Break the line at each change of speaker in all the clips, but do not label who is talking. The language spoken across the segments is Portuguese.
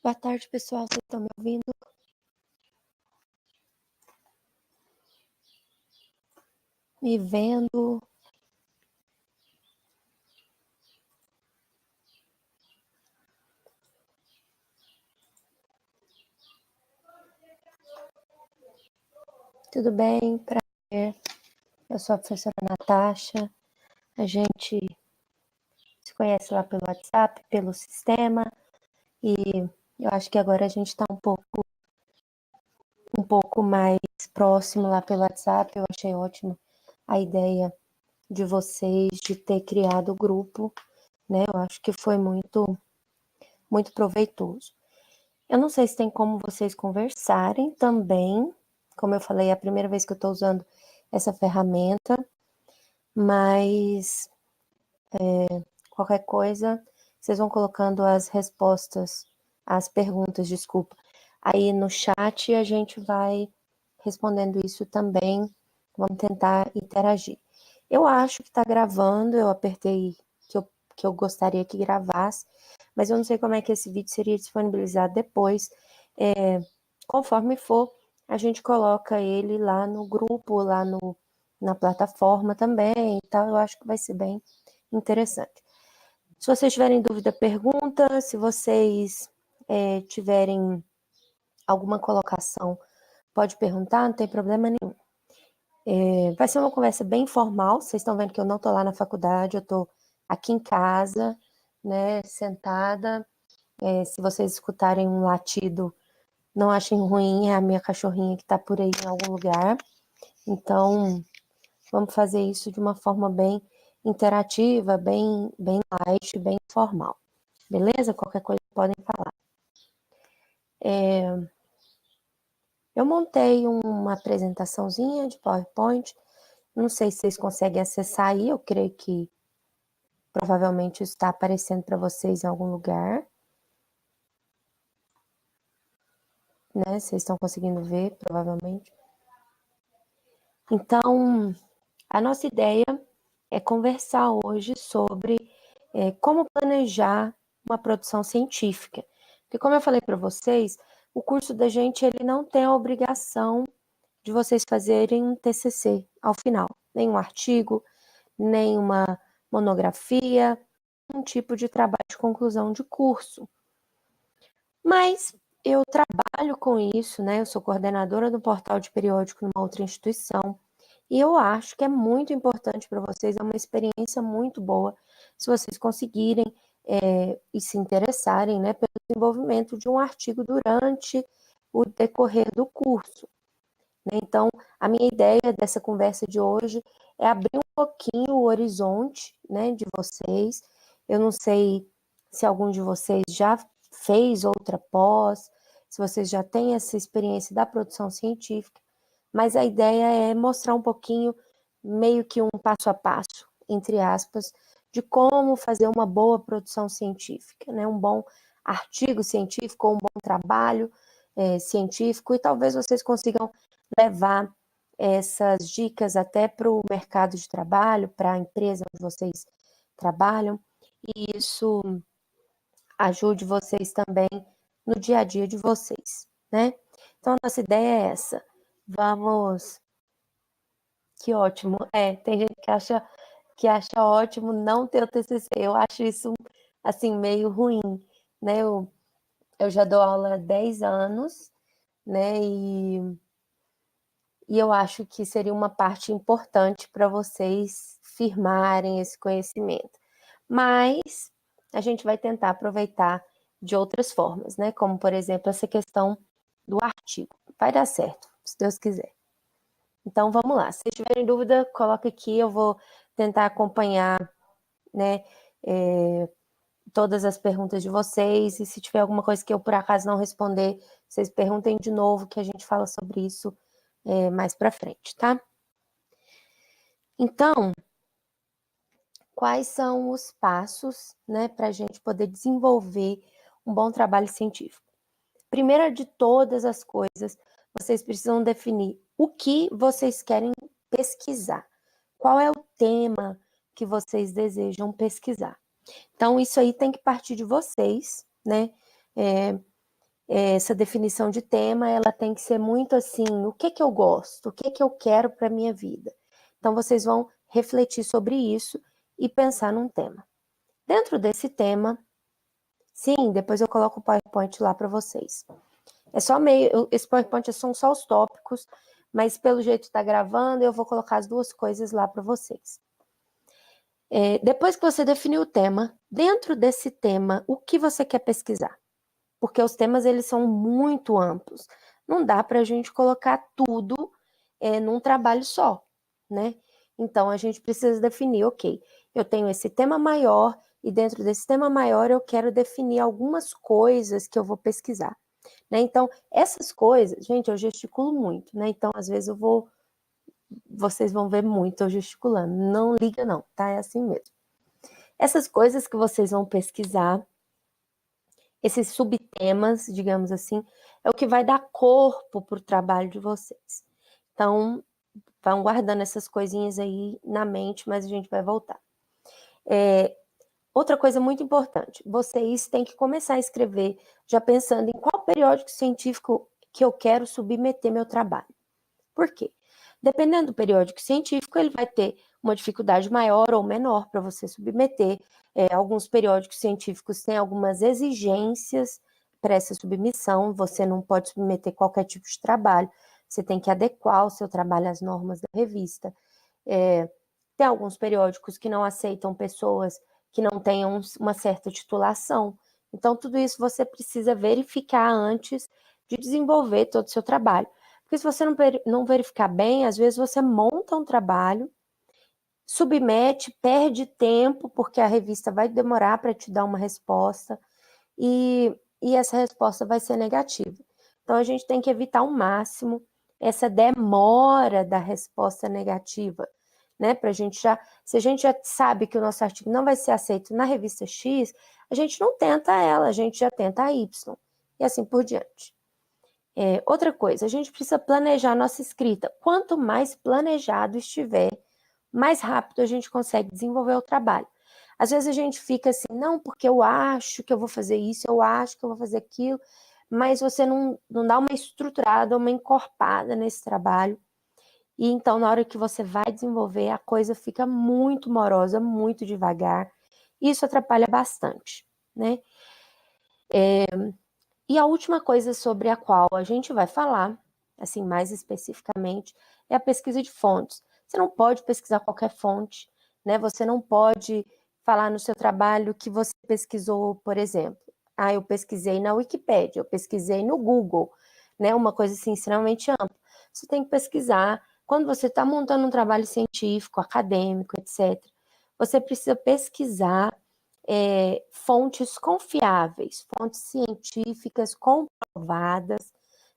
Boa tarde, pessoal. Vocês estão me ouvindo? Me vendo? Tudo bem? Prazer. Eu sou a professora Natasha. A gente se conhece lá pelo WhatsApp, pelo sistema. E eu acho que agora a gente está um pouco mais próximo lá pelo WhatsApp. Eu achei ótimo a ideia de vocês de ter criado o grupo, né? Eu acho que foi muito proveitoso. Eu não sei se tem como vocês conversarem também. Como eu falei, é a primeira vez que eu estou usando essa ferramenta, mas qualquer coisa, vocês vão colocando as respostas, as perguntas, desculpa, aí no chat e a gente vai respondendo isso também. Vamos tentar interagir. Eu acho que está gravando, eu apertei que eu gostaria que gravasse, mas eu não sei como é que esse vídeo seria disponibilizado depois. Conforme for, a gente coloca ele lá no grupo, na plataforma também e tal. Eu acho que vai ser bem interessante. Se vocês tiverem dúvida, pergunta. Se vocês tiverem alguma colocação, pode perguntar, não tem problema nenhum. Vai ser uma conversa bem informal. Vocês estão vendo que eu não estou lá na faculdade, eu estou aqui em casa, né, sentada. Se vocês escutarem um latido, não achem ruim, é a minha cachorrinha que está por aí em algum lugar. Então, vamos fazer isso de uma forma bem interativa, bem light, bem informal. Beleza? Qualquer coisa podem falar. Eu montei uma apresentaçãozinha de PowerPoint. Não sei se vocês conseguem acessar aí. Eu creio que provavelmente isso está aparecendo para vocês em algum lugar. Né? Vocês estão conseguindo ver, provavelmente. Então, a nossa ideia é conversar hoje sobre como planejar uma produção científica. Porque, como eu falei para vocês, o curso da gente ele não tem a obrigação de vocês fazerem um TCC ao final, nem um artigo, nem uma monografia, um tipo de trabalho de conclusão de curso. Mas eu trabalho com isso, né? Eu sou coordenadora do portal de periódico numa outra instituição. E eu acho que é muito importante para vocês, é uma experiência muito boa, se vocês conseguirem e se interessarem, né, pelo desenvolvimento de um artigo durante o decorrer do curso. Né? Então, a minha ideia dessa conversa de hoje é abrir um pouquinho o horizonte, né, de vocês. Eu não sei se algum de vocês já fez outra pós, se vocês já têm essa experiência da produção científica, mas a ideia é mostrar um pouquinho, meio que um passo a passo, entre aspas, de como fazer uma boa produção científica, né? Um bom artigo científico, um bom trabalho científico, e talvez vocês consigam levar essas dicas até para o mercado de trabalho, para a empresa onde vocês trabalham, e isso ajude vocês também no dia a dia de vocês, né? Então, a nossa ideia é essa. Vamos. Que ótimo. Tem gente que acha ótimo não ter o TCC. Eu acho isso, assim, meio ruim, né? Eu já dou aula há 10 anos, né? E eu acho que seria uma parte importante para vocês firmarem esse conhecimento. Mas a gente vai tentar aproveitar de outras formas, né? Como, por exemplo, essa questão do artigo. Vai dar certo, se Deus quiser. Então, vamos lá. Se tiverem dúvida, coloca aqui. Eu vou tentar acompanhar, né, todas as perguntas de vocês. E se tiver alguma coisa que eu, por acaso, não responder, vocês perguntem de novo, que a gente fala sobre isso mais para frente, tá? Então, quais são os passos, né, para a gente poder desenvolver um bom trabalho científico? Primeira de todas as coisas, vocês precisam definir o que vocês querem pesquisar. Qual é o tema que vocês desejam pesquisar? Então, isso aí tem que partir de vocês, né? essa definição de tema, ela tem que ser muito assim, o que eu gosto, o que eu quero para a minha vida. Então, vocês vão refletir sobre isso e pensar num tema. Dentro desse tema, sim, depois eu coloco o PowerPoint lá para vocês. Esse PowerPoint são só os tópicos, mas pelo jeito está gravando, eu vou colocar as duas coisas lá para vocês. Depois que você definiu o tema, dentro desse tema, o que você quer pesquisar? Porque os temas, eles são muito amplos. Não dá para a gente colocar tudo num trabalho só, né? Então, a gente precisa definir, ok, eu tenho esse tema maior e dentro desse tema maior eu quero definir algumas coisas que eu vou pesquisar, né? Então, essas coisas, gente, eu gesticulo muito, né? Então, às vezes vocês vão ver muito eu gesticulando. Não liga não, tá? É assim mesmo. Essas coisas que vocês vão pesquisar, esses subtemas, digamos assim, é o que vai dar corpo para o trabalho de vocês. Então, vão guardando essas coisinhas aí na mente, mas a gente vai voltar. Outra coisa muito importante, vocês têm que começar a escrever já pensando em qual periódico científico que eu quero submeter meu trabalho. Por quê? Dependendo do periódico científico, ele vai ter uma dificuldade maior ou menor para você submeter. Alguns periódicos científicos têm algumas exigências para essa submissão, você não pode submeter qualquer tipo de trabalho, você tem que adequar o seu trabalho às normas da revista. Tem alguns periódicos que não aceitam pessoas que não tenham uma certa titulação. Então, tudo isso você precisa verificar antes de desenvolver todo o seu trabalho. Porque se você não verificar bem, às vezes você monta um trabalho, submete, perde tempo, porque a revista vai demorar para te dar uma resposta, e essa resposta vai ser negativa. Então, a gente tem que evitar ao máximo essa demora da resposta negativa, né? Pra gente se a gente já sabe que o nosso artigo não vai ser aceito na revista X, a gente não tenta ela, a gente já tenta a Y, e assim por diante. Outra coisa, a gente precisa planejar a nossa escrita. Quanto mais planejado estiver, mais rápido a gente consegue desenvolver o trabalho. Às vezes a gente fica assim, não, porque eu acho que eu vou fazer isso, eu acho que eu vou fazer aquilo, mas você não dá uma estruturada, uma encorpada nesse trabalho. E então, na hora que você vai desenvolver, a coisa fica muito morosa, muito devagar. E isso atrapalha bastante, né? E a última coisa sobre a qual a gente vai falar, assim, mais especificamente, é a pesquisa de fontes. Você não pode pesquisar qualquer fonte, né? Você não pode falar no seu trabalho que você pesquisou, por exemplo. Eu pesquisei na Wikipédia, eu pesquisei no Google, né? Uma coisa assim extremamente ampla. Você tem que pesquisar. Quando você está montando um trabalho científico, acadêmico, etc., você precisa pesquisar fontes confiáveis, fontes científicas comprovadas,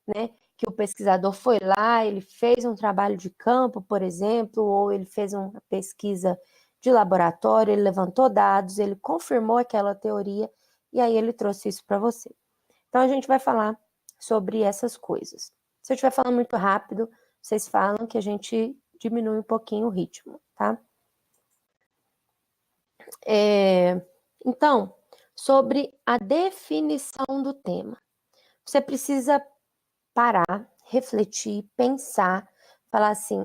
né? Que o pesquisador foi lá, ele fez um trabalho de campo, por exemplo, ou ele fez uma pesquisa de laboratório, ele levantou dados, ele confirmou aquela teoria e aí ele trouxe isso para você. Então a gente vai falar sobre essas coisas. Se eu estiver falando muito rápido, vocês falam que a gente diminui um pouquinho o ritmo, tá? Então, sobre a definição do tema. Você precisa parar, refletir, pensar, falar assim,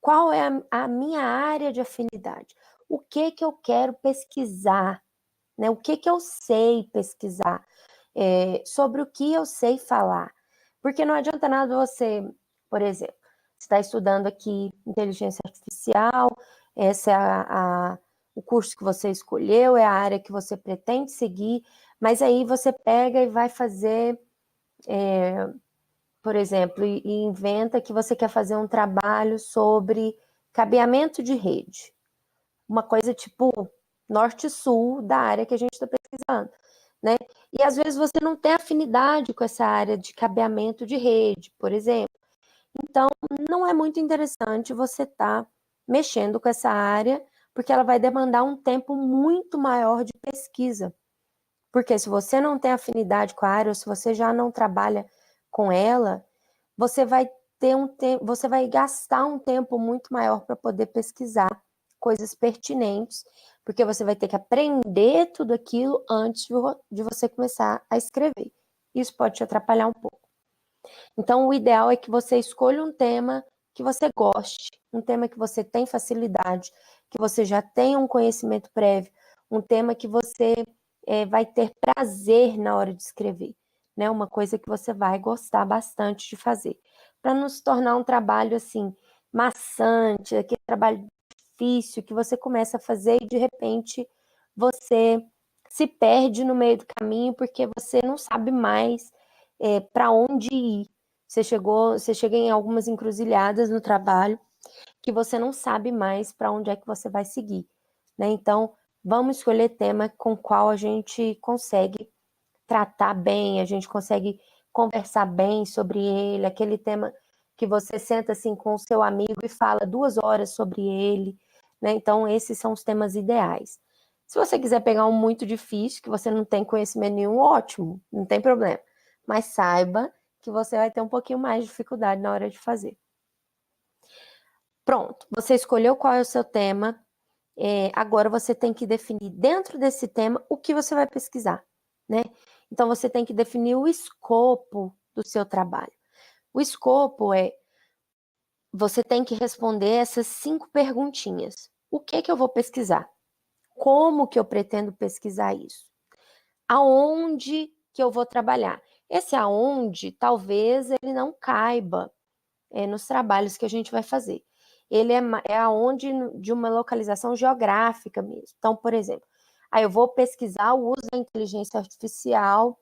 qual é a minha área de afinidade? O que eu quero pesquisar? Né? O que eu sei pesquisar? Sobre o que eu sei falar? Porque não adianta nada você, por exemplo, está estudando aqui inteligência artificial, essa é o curso que você escolheu, é a área que você pretende seguir, mas aí você pega e vai fazer, por exemplo, e inventa que você quer fazer um trabalho sobre cabeamento de rede. Uma coisa tipo norte-sul da área que a gente está pesquisando, né? E às vezes você não tem afinidade com essa área de cabeamento de rede, por exemplo. Então, não é muito interessante você estar mexendo com essa área, porque ela vai demandar um tempo muito maior de pesquisa. Porque se você não tem afinidade com a área, ou se você já não trabalha com ela, você vai ter você vai gastar um tempo muito maior para poder pesquisar coisas pertinentes, porque você vai ter que aprender tudo aquilo antes de você começar a escrever. isso pode te atrapalhar um pouco. Então, o ideal é que você escolha um tema que você goste, um tema que você tem facilidade, que você já tenha um conhecimento prévio, um tema que você vai ter prazer na hora de escrever, né? Uma coisa que você vai gostar bastante de fazer, para não se tornar um trabalho assim maçante, aquele trabalho difícil que você começa a fazer e de repente você se perde no meio do caminho porque você não sabe mais para onde ir. Você chega em algumas encruzilhadas no trabalho que você não sabe mais para onde é que você vai seguir, né? Então, vamos escolher tema com o qual a gente consegue tratar bem, a gente consegue conversar bem sobre ele, aquele tema que você senta assim com o seu amigo e fala 2 horas sobre ele, né? Então, esses são os temas ideais. Se você quiser pegar um muito difícil, que você não tem conhecimento nenhum, ótimo, não tem problema. Mas saiba que você vai ter um pouquinho mais de dificuldade na hora de fazer. Pronto, você escolheu qual é o seu tema, agora você tem que definir dentro desse tema o que você vai pesquisar, né? Então, você tem que definir o escopo do seu trabalho. O escopo você tem que responder essas 5 perguntinhas. O que eu vou pesquisar? Como que eu pretendo pesquisar isso? Aonde que eu vou trabalhar? Esse aonde, talvez ele não caiba nos trabalhos que a gente vai fazer. Ele é aonde de uma localização geográfica mesmo. Então, por exemplo, eu vou pesquisar o uso da inteligência artificial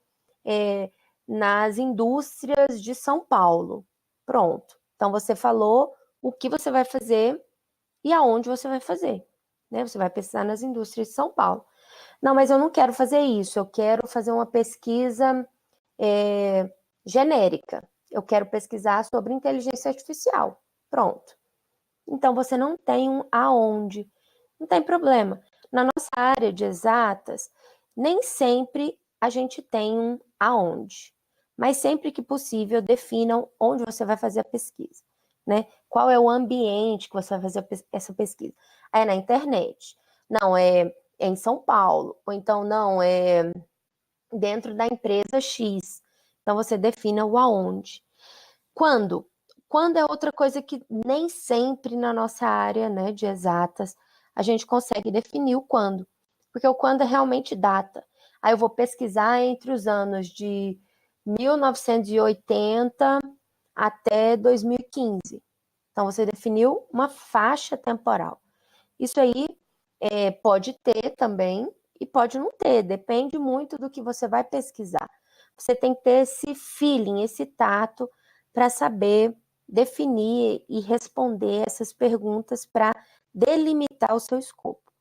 nas indústrias de São Paulo. Pronto. Então, você falou o que você vai fazer e aonde você vai fazer. Né? Você vai pesquisar nas indústrias de São Paulo. Não, mas eu não quero fazer isso. Eu quero fazer uma pesquisa genérica. Eu quero pesquisar sobre inteligência artificial. Pronto. Então, você não tem um aonde. Não tem problema. Na nossa área de exatas, nem sempre a gente tem um aonde. Mas sempre que possível, definam onde você vai fazer a pesquisa. Né? Qual é o ambiente que você vai fazer essa pesquisa? É na internet. Não, é em São Paulo. Ou então, não, é dentro da empresa X. Então, você defina o aonde. Quando? Quando é outra coisa que nem sempre na nossa área, né, de exatas a gente consegue definir o quando. Porque o quando é realmente data. Aí eu vou pesquisar entre os anos de 1980 até 2015. Então, você definiu uma faixa temporal. Isso aí pode ter também e pode não ter, depende muito do que você vai pesquisar. Você tem que ter esse feeling, esse tato para saber definir e responder essas perguntas para delimitar o seu escopo.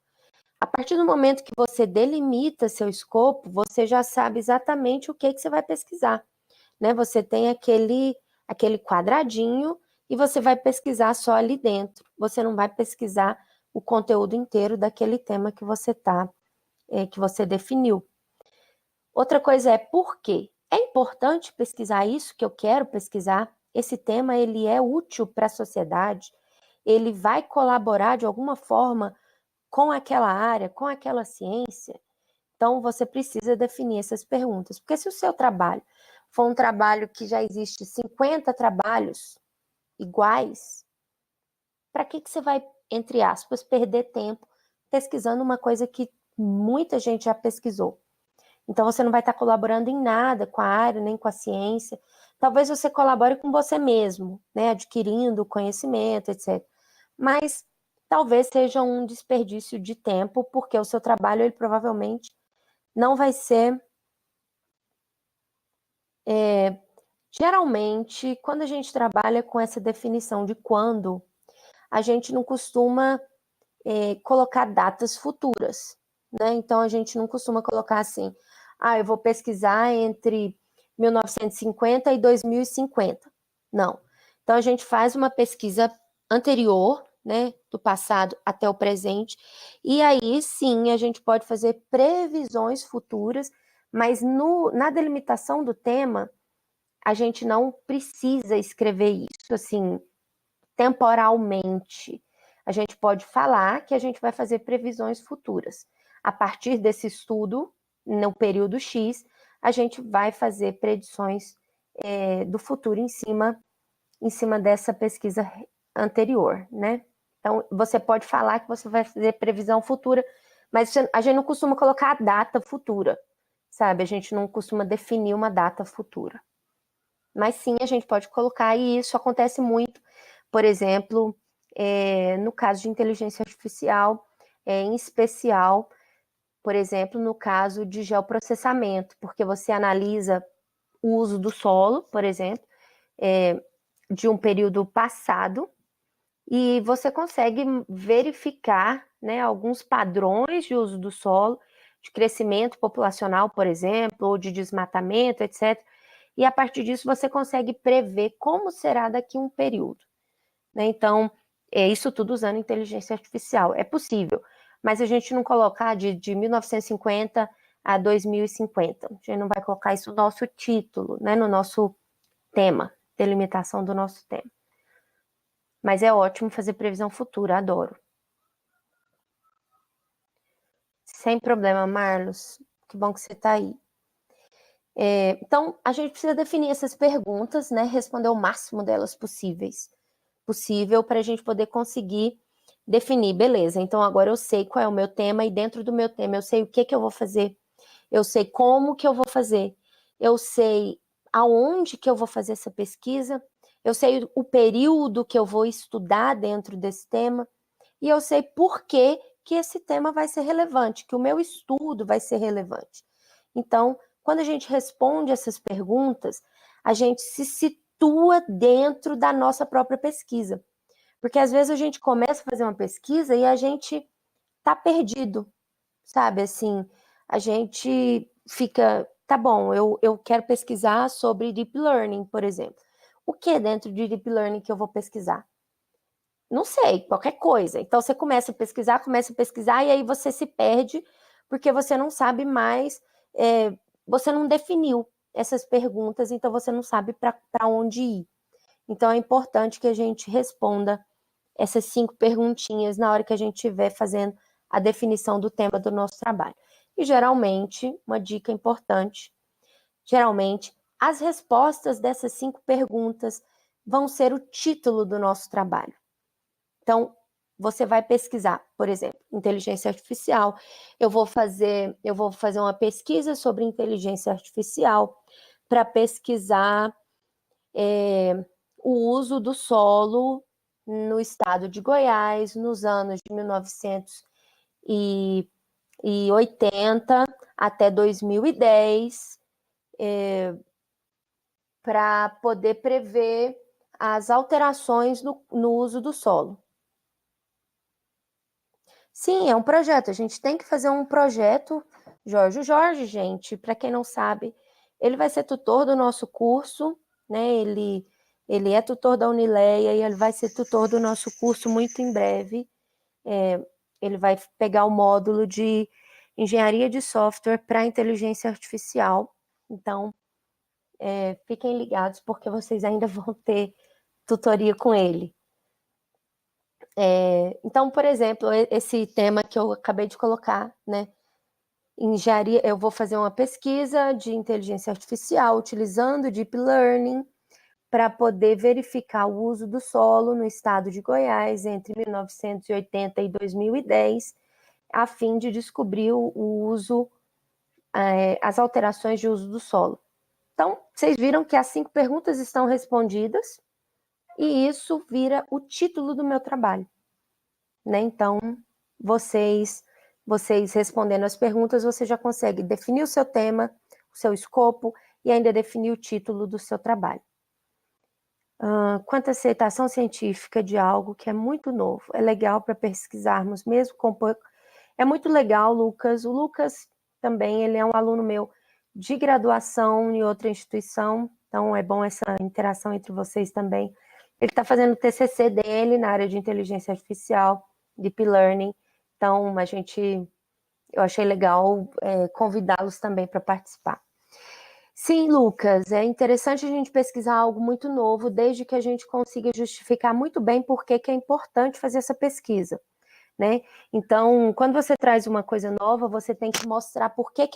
A partir do momento que você delimita seu escopo, você já sabe exatamente o que você vai pesquisar, né? Você tem aquele quadradinho e você vai pesquisar só ali dentro. Você não vai pesquisar o conteúdo inteiro daquele tema que que você definiu. Outra coisa é por quê? É importante pesquisar isso que eu quero pesquisar. Esse tema ele é útil para a sociedade. Ele vai colaborar de alguma forma com aquela área, com aquela ciência. Então você precisa definir essas perguntas, porque se o seu trabalho for um trabalho que já existe 50 trabalhos iguais, para que você vai, entre aspas, perder tempo pesquisando uma coisa que muita gente já pesquisou? Então, você não vai estar colaborando em nada com a área, nem com a ciência. Talvez você colabore com você mesmo, né? Adquirindo conhecimento, etc. Mas talvez seja um desperdício de tempo, porque o seu trabalho, ele provavelmente não vai ser... Geralmente, quando a gente trabalha com essa definição de quando, a gente não costuma colocar datas futuras, né? Então, a gente não costuma colocar assim, eu vou pesquisar entre 1950 e 2050. Não. Então, a gente faz uma pesquisa anterior, né, do passado até o presente, e aí sim a gente pode fazer previsões futuras, mas na delimitação do tema, a gente não precisa escrever isso assim temporalmente. A gente pode falar que a gente vai fazer previsões futuras. A partir desse estudo, no período X, a gente vai fazer predições do futuro em cima dessa pesquisa anterior, né? Então, você pode falar que você vai fazer previsão futura, mas a gente não costuma colocar a data futura, sabe? A gente não costuma definir uma data futura. Mas sim, a gente pode colocar, e isso acontece muito, por exemplo, no caso de inteligência artificial, em especial, por exemplo, no caso de geoprocessamento, porque você analisa o uso do solo, por exemplo, de um período passado, e você consegue verificar, né, alguns padrões de uso do solo, de crescimento populacional, por exemplo, ou de desmatamento, etc. E a partir disso você consegue prever como será daqui um período, né? Então, isso tudo usando inteligência artificial. É possível, mas a gente não colocar de 1950 a 2050. A gente não vai colocar isso no nosso título, né, no nosso tema, delimitação do nosso tema. Mas é ótimo fazer previsão futura, adoro. Sem problema, Marlos. Que bom que você está aí. Então, a gente precisa definir essas perguntas, né? Responder o máximo delas possível para a gente poder conseguir definir, beleza. Então, agora eu sei qual é o meu tema e dentro do meu tema eu sei o que eu vou fazer, eu sei como que eu vou fazer, eu sei aonde que eu vou fazer essa pesquisa, eu sei o período que eu vou estudar dentro desse tema e eu sei por que esse tema vai ser relevante, que o meu estudo vai ser relevante. Então, quando a gente responde essas perguntas, a gente se situa dentro da nossa própria pesquisa. Porque às vezes a gente começa a fazer uma pesquisa e a gente tá perdido, sabe? Assim, a gente fica, tá bom, eu quero pesquisar sobre Deep Learning, por exemplo. O que dentro de Deep Learning que eu vou pesquisar? Não sei, qualquer coisa. Então você começa a pesquisar, e aí você se perde, porque você não sabe mais, você não definiu essas perguntas, então você não sabe para onde ir. Então é importante que a gente responda essas 5 perguntinhas na hora que a gente estiver fazendo a definição do tema do nosso trabalho. E geralmente, uma dica importante, geralmente, as respostas dessas 5 perguntas vão ser o título do nosso trabalho. Então, você vai pesquisar, por exemplo, inteligência artificial. Eu vou fazer uma pesquisa sobre inteligência artificial para pesquisar o uso do solo no estado de Goiás nos anos de 1980 até 2010, para poder prever as alterações no uso do solo. Sim, é um projeto. A gente tem que fazer um projeto. Jorge, gente, para quem não sabe, ele vai ser tutor do nosso curso, né? Ele é tutor da Unileia e ele vai ser tutor do nosso curso muito em breve. Ele vai pegar o módulo de engenharia de software para inteligência artificial. Então, fiquem ligados, porque vocês ainda vão ter tutoria com ele. Então, por exemplo, esse tema que eu acabei de colocar, né? Engenharia, eu vou fazer uma pesquisa de inteligência artificial utilizando Deep Learning para poder verificar o uso do solo no estado de Goiás entre 1980 e 2010, a fim de descobrir o uso, as alterações de uso do solo. Então, vocês viram que as 5 perguntas estão respondidas e isso vira o título do meu trabalho, né? Então, vocês respondendo as perguntas, você já consegue definir o seu tema, o seu escopo e ainda definir o título do seu trabalho. Quanto à aceitação científica de algo que é muito novo, é legal para pesquisarmos, mesmo com pouco. É muito legal, Lucas. O Lucas também, ele é um aluno meu de graduação em outra instituição, então é bom essa interação entre vocês também. Ele está fazendo o TCC dele na área de inteligência artificial, Deep Learning, então eu achei legal convidá-los também para participar. Sim, Lucas, é interessante a gente pesquisar algo muito novo, desde que a gente consiga justificar muito bem por que é importante fazer essa pesquisa, né? Então, quando você traz uma coisa nova, você tem que mostrar por que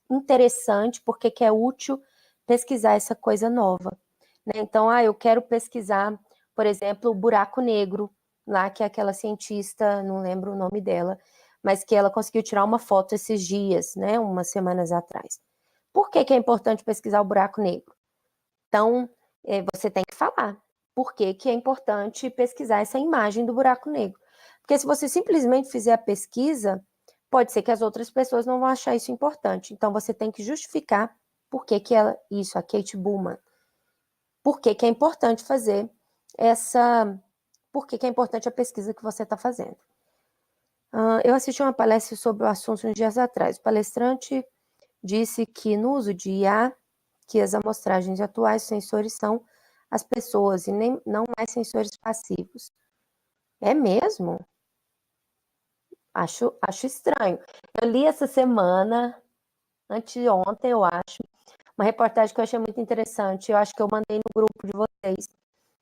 interessante, por que é útil pesquisar essa coisa nova. Né? Então, eu quero pesquisar, por exemplo, o buraco negro, lá que é aquela cientista, não lembro o nome dela, mas que ela conseguiu tirar uma foto esses dias, né, umas semanas atrás. Por que é importante pesquisar o buraco negro? Então, você tem que falar por que é importante pesquisar essa imagem do buraco negro. Porque se você simplesmente fizer a pesquisa, pode ser que as outras pessoas não vão achar isso importante. Então, você tem que justificar por que isso, a Kate Bullman, por que é importante fazer por que é importante a pesquisa que você está fazendo. Eu assisti uma palestra sobre o assunto uns dias atrás. O palestrante disse que no uso de IA, que as amostragens atuais sensores são as pessoas e não mais sensores passivos. É mesmo? Acho estranho. Eu li essa semana, anteontem, eu acho, uma reportagem que eu achei muito interessante. Eu acho que eu mandei no grupo de vocês,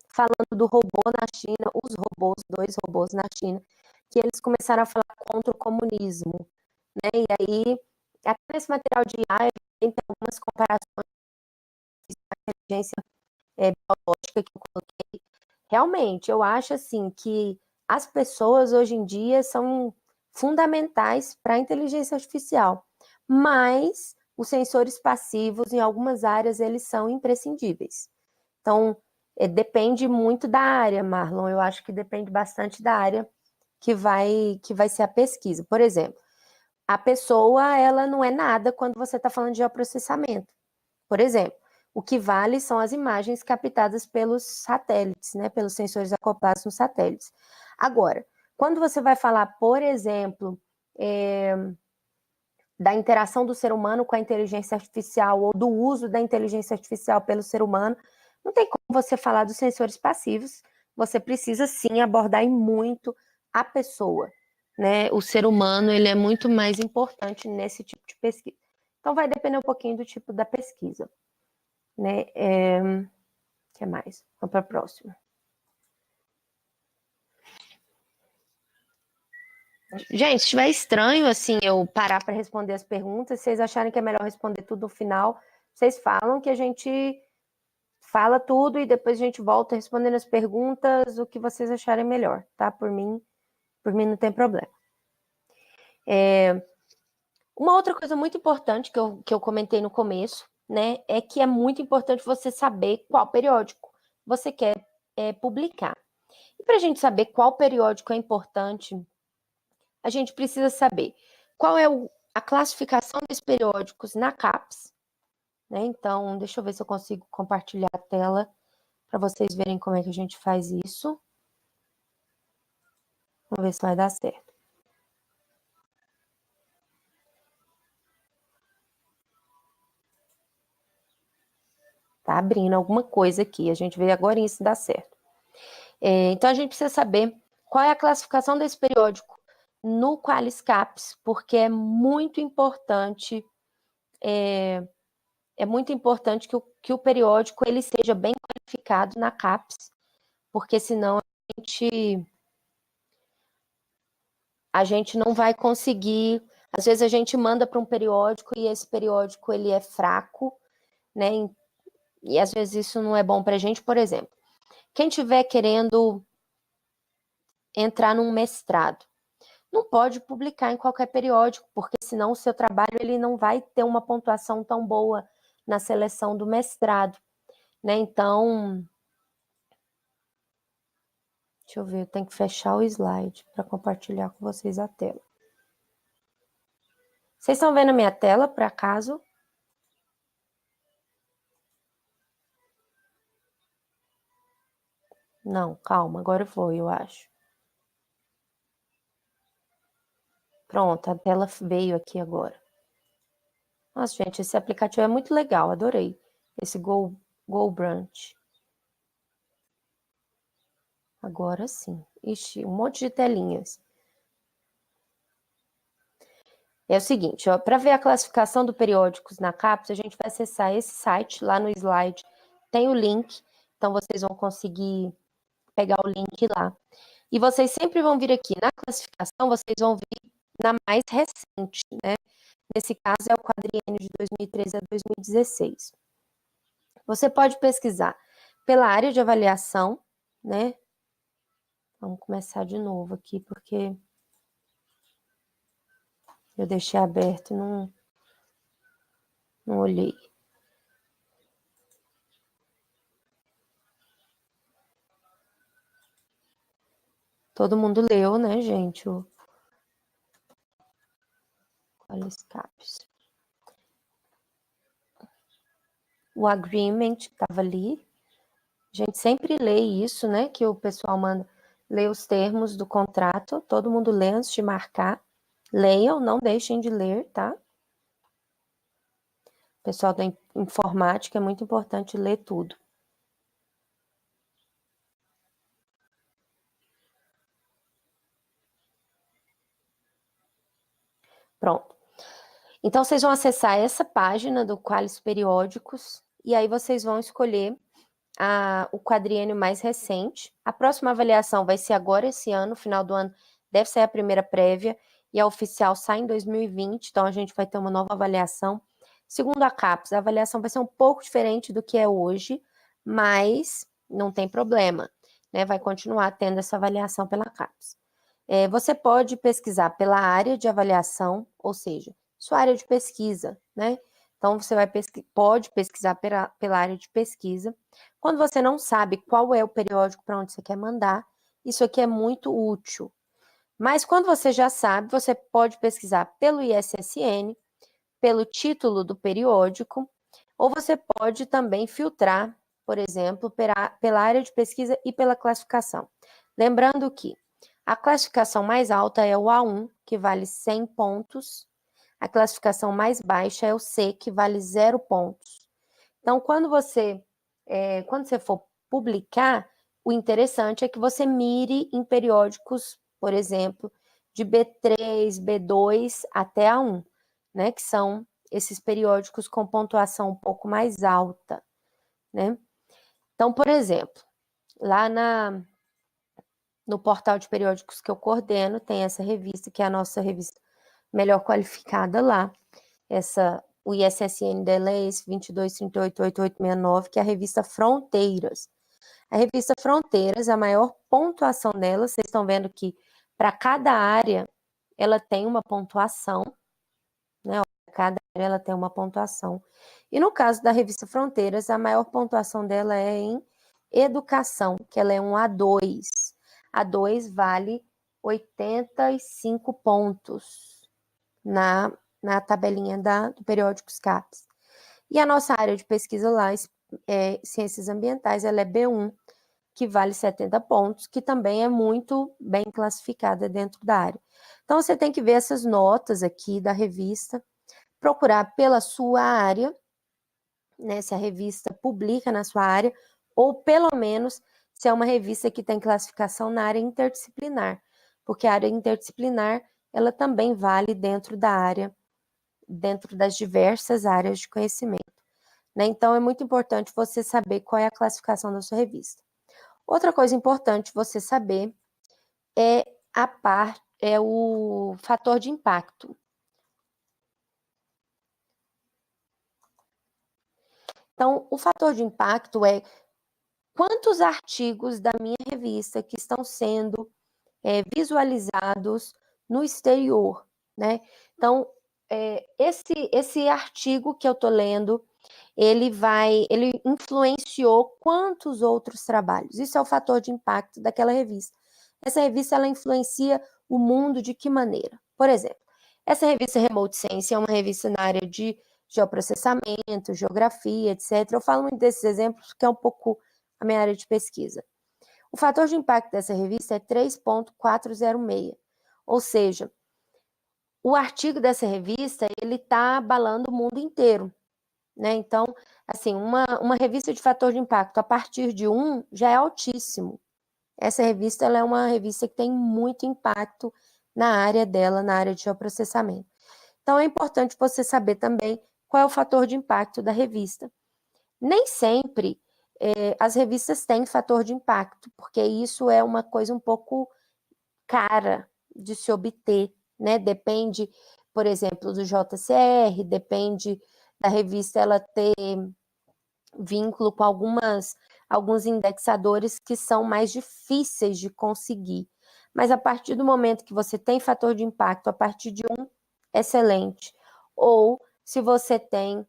falando do robô na China, os robôs, 2 robôs na China, que eles começaram a falar contra o comunismo. Né? E aí, até nesse material de IA, tem algumas comparações com a inteligência biológica que eu coloquei. Realmente, eu acho assim que as pessoas hoje em dia são fundamentais para a inteligência artificial, mas os sensores passivos, em algumas áreas, eles são imprescindíveis. Então, depende muito da área, Marlon. Eu acho que depende bastante da área que vai ser a pesquisa. Por exemplo, a pessoa, ela não é nada quando você está falando de geoprocessamento. Por exemplo, o que vale são as imagens captadas pelos satélites, né, pelos sensores acoplados nos satélites. Agora, quando você vai falar, por exemplo, da interação do ser humano com a inteligência artificial ou do uso da inteligência artificial pelo ser humano, não tem como você falar dos sensores passivos. Você precisa sim abordar muito a pessoa, né? O ser humano, ele é muito mais importante nesse tipo de pesquisa. Então vai depender um pouquinho do tipo da pesquisa, né? Que mais? Vamos para a próxima. Gente, se estiver estranho, assim, eu parar para responder as perguntas, se vocês acharem que é melhor responder tudo no final, vocês falam que a gente fala tudo e depois a gente volta respondendo as perguntas, o que vocês acharem melhor, tá? Por mim não tem problema. Uma outra coisa muito importante que eu comentei no começo, né, é que é muito importante você saber qual periódico você quer publicar. E para a gente saber qual periódico é importante, a gente precisa saber qual é a classificação dos periódicos na CAPES, né? Então, deixa eu ver se eu consigo compartilhar a tela para vocês verem como é que a gente faz isso. Vamos ver se vai dar certo. Tá abrindo alguma coisa aqui, a gente vê agora se dá certo. Então, a gente precisa saber qual é a classificação desse periódico no Qualis CAPES, porque é muito importante que o periódico ele seja bem qualificado na CAPES, porque senão a gente não vai conseguir. Às vezes a gente manda para um periódico e esse periódico ele é fraco, né? E às vezes isso não é bom para a gente. Por exemplo, quem estiver querendo entrar num mestrado, não pode publicar em qualquer periódico, porque senão o seu trabalho ele não vai ter uma pontuação tão boa na seleção do mestrado, né? Então, deixa eu ver, eu tenho que fechar o slide para compartilhar com vocês a tela. Vocês estão vendo a minha tela, por acaso? Não, calma, agora foi, eu acho. Pronto, a tela veio aqui agora. Nossa, gente, esse aplicativo é muito legal, adorei. Esse Go Brunch. Agora sim. Ixi, um monte de telinhas. É o seguinte, para ver a classificação do periódicos na CAPES, a gente vai acessar esse site, lá no slide tem o link, então vocês vão conseguir pegar o link lá. E vocês sempre vão vir aqui na classificação, vocês vão vir na mais recente, né? nesse caso é o quadriênio de 2013 a 2016. Você pode pesquisar pela área de avaliação, né? Vamos começar de novo aqui, porque eu deixei aberto e não olhei. Todo mundo leu, né, gente? O Qualiscaps. O agreement estava ali. A gente sempre lê isso, né? Que o pessoal manda ler os termos do contrato. Todo mundo lê antes de marcar. Leiam, não deixem de ler, tá? Pessoal da informática, é muito importante ler tudo. Pronto. Então, vocês vão acessar essa página do Qualis Periódicos e aí vocês vão escolher o quadriênio mais recente. A próxima avaliação vai ser agora esse ano, final do ano, deve ser a primeira prévia e a oficial sai em 2020, então a gente vai ter uma nova avaliação. Segundo a CAPES, a avaliação vai ser um pouco diferente do que é hoje, mas não tem problema, né? Vai continuar tendo essa avaliação pela CAPES. Você pode pesquisar pela área de avaliação, ou seja, sua área de pesquisa, né? Então, você pode pesquisar pela área de pesquisa. Quando você não sabe qual é o periódico para onde você quer mandar, isso aqui é muito útil. Mas quando você já sabe, você pode pesquisar pelo ISSN, pelo título do periódico, ou você pode também filtrar, por exemplo, pela área de pesquisa e pela classificação. Lembrando que a classificação mais alta é o A1, que vale 100 pontos. A classificação mais baixa é o C, que vale 0 pontos. Então, quando você for publicar, o interessante é que você mire em periódicos, por exemplo, de B3, B2 até A1, né? Que são esses periódicos com pontuação um pouco mais alta, né? Então, por exemplo, lá no portal de periódicos que eu coordeno, tem essa revista, que é a nossa revista melhor qualificada lá, o ISSN Delays 22388869, que é a revista Fronteiras. A revista Fronteiras, a maior pontuação dela, vocês estão vendo que para cada área ela tem uma pontuação, né? Cada área ela tem uma pontuação. E no caso da revista Fronteiras, a maior pontuação dela é em educação, que ela é um A2. A2 vale 85 pontos na tabelinha do periódico SCAPES. E a nossa área de pesquisa lá, Ciências Ambientais, ela é B1, que vale 70 pontos, que também é muito bem classificada dentro da área. Então, você tem que ver essas notas aqui da revista, procurar pela sua área, né, se a revista publica na sua área, ou pelo menos se é uma revista que tem classificação na área interdisciplinar, porque a área interdisciplinar, ela também vale dentro da área, dentro das diversas áreas de conhecimento, né? Então, é muito importante você saber qual é a classificação da sua revista. Outra coisa importante você saber é o fator de impacto. Então, o fator de impacto é quantos artigos da minha revista que estão sendo visualizados no exterior, né? Então, esse artigo que eu estou lendo, ele influenciou quantos outros trabalhos? Isso é o fator de impacto daquela revista. Essa revista, ela influencia o mundo de que maneira? Por exemplo, essa revista Remote Science é uma revista na área de geoprocessamento, geografia, etc. Eu falo muito desses exemplos porque é um pouco a minha área de pesquisa. O fator de impacto dessa revista é 3,406, ou seja, o artigo dessa revista, ele está abalando o mundo inteiro, né? Então, assim, uma revista de fator de impacto a partir de 1 já é altíssimo. Essa revista, ela é uma revista que tem muito impacto na área dela, na área de geoprocessamento. Então, é importante você saber também qual é o fator de impacto da revista. Nem sempre as revistas têm fator de impacto, porque isso é uma coisa um pouco cara de se obter, né? Depende por exemplo, do JCR, depende da revista ela ter vínculo com alguns indexadores que são mais difíceis de conseguir. Mas a partir do momento que você tem fator de impacto, a partir de um, excelente. Ou se você tem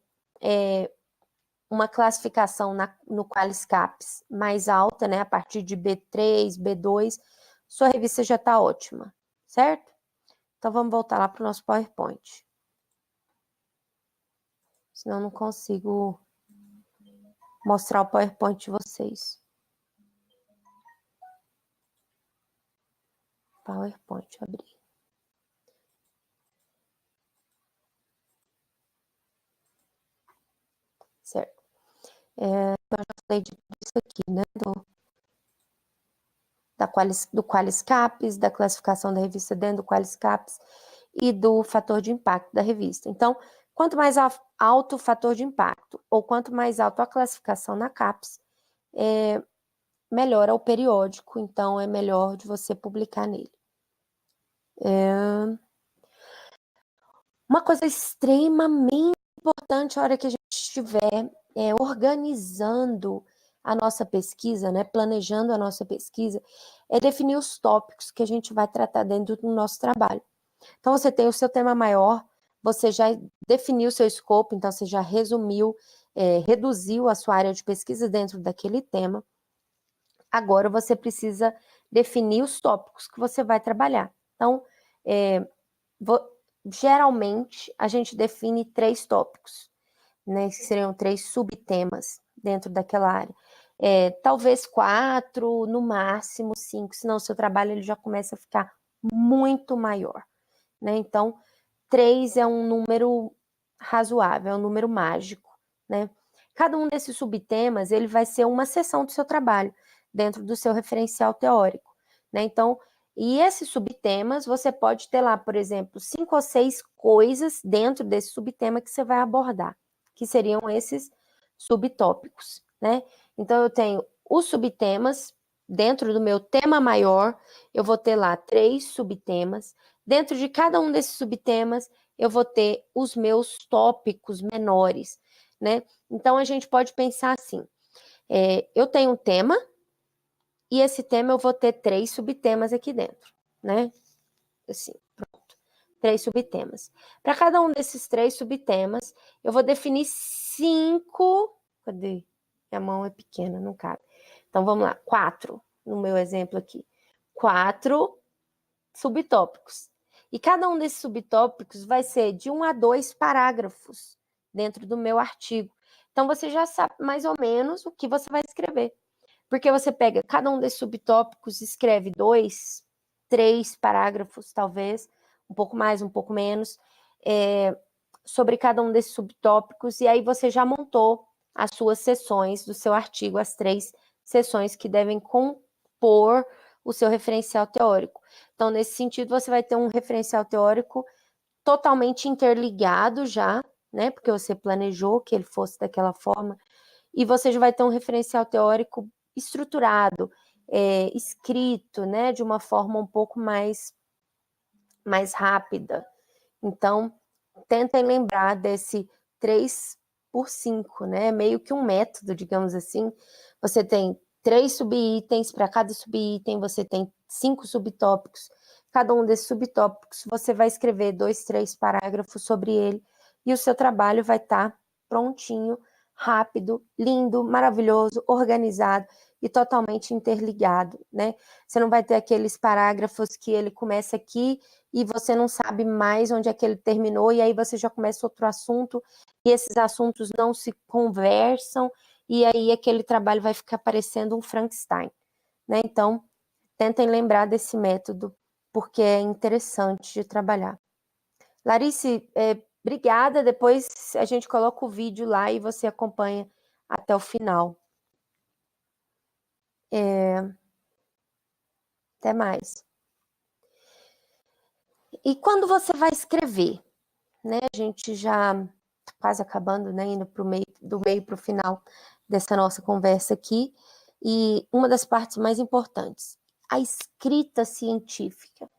uma classificação no Qualiscaps mais alta, né, a partir de B3, B2, sua revista já está ótima, certo? Então, vamos voltar lá para o nosso PowerPoint. Senão eu não consigo mostrar o PowerPoint de vocês. PowerPoint, abrir. Certo. Então, eu já falei de tudo isso aqui, né? Do Qualiscaps, da classificação da revista dentro do Qualiscaps e do fator de impacto da revista. Então, quanto mais alto o fator de impacto ou quanto mais alta a classificação na CAPES, melhor é o periódico, então é melhor de você publicar nele. Uma coisa extremamente importante a hora que a gente estiver organizando a nossa pesquisa, né, planejando a nossa pesquisa, é definir os tópicos que a gente vai tratar dentro do nosso trabalho. Então, você tem o seu tema maior, você já definiu o seu escopo, então você já resumiu, reduziu a sua área de pesquisa dentro daquele tema. Agora, você precisa definir os tópicos que você vai trabalhar. Então, geralmente, a gente define 3 tópicos, né, que seriam 3 subtemas dentro daquela área. Talvez 4, no máximo 5, senão o seu trabalho ele já começa a ficar muito maior, né? Então, 3 é um número razoável, é um número mágico, né? Cada um desses subtemas, ele vai ser uma seção do seu trabalho, dentro do seu referencial teórico, né? Então, e esses subtemas, você pode ter lá, por exemplo, 5 ou 6 coisas dentro desse subtema que você vai abordar, que seriam esses subtópicos, né? Então, eu tenho os subtemas, dentro do meu tema maior, eu vou ter lá 3 subtemas. Dentro de cada um desses subtemas, eu vou ter os meus tópicos menores, né? Então, a gente pode pensar assim, eu tenho um tema, e esse tema eu vou ter 3 subtemas aqui dentro, né? Assim, pronto. 3 subtemas. Para cada um desses 3 subtemas, eu vou definir 5... Cadê? Minha mão é pequena, não cabe. Então, vamos lá. 4, no meu exemplo aqui. 4 subtópicos. E cada um desses subtópicos vai ser de 1 a 2 parágrafos dentro do meu artigo. Então, você já sabe mais ou menos o que você vai escrever. Porque você pega cada um desses subtópicos, escreve 2, 3 parágrafos, talvez, um pouco mais, um pouco menos, sobre cada um desses subtópicos, e aí você já montou as suas seções do seu artigo, as 3 seções que devem compor o seu referencial teórico. Então, nesse sentido, você vai ter um referencial teórico totalmente interligado já, né? Porque você planejou que ele fosse daquela forma, e você já vai ter um referencial teórico estruturado, escrito, né? De uma forma um pouco mais rápida. Então, tentem lembrar desse 3 por 5, né? Meio que um método, digamos assim. Você tem 3 subitens, para cada subitem você tem 5 subtópicos. Cada um desses subtópicos você vai escrever 2, 3 parágrafos sobre ele e o seu trabalho vai estar prontinho, rápido, lindo, maravilhoso, organizado e totalmente interligado, né? Você não vai ter aqueles parágrafos que ele começa aqui e você não sabe mais onde é que ele terminou, e aí você já começa outro assunto, e esses assuntos não se conversam, e aí aquele trabalho vai ficar parecendo um Frankenstein, né? Então, tentem lembrar desse método, porque é interessante de trabalhar. Larice, obrigada, depois a gente coloca o vídeo lá e você acompanha até o final. Até mais. E quando você vai escrever, né? A gente já tá quase acabando, né? Indo do meio para o final dessa nossa conversa aqui. E uma das partes mais importantes, a escrita científica.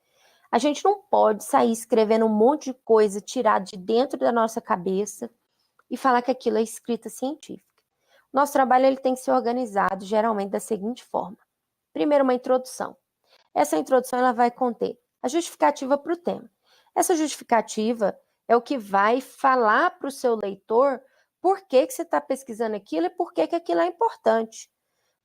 A gente não pode sair escrevendo um monte de coisa tirada de dentro da nossa cabeça e falar que aquilo é escrita científica. Nosso trabalho ele tem que ser organizado geralmente da seguinte forma. Primeiro, uma introdução. Essa introdução ela vai conter a justificativa para o tema. Essa justificativa é o que vai falar para o seu leitor por que você está pesquisando aquilo e por que aquilo é importante.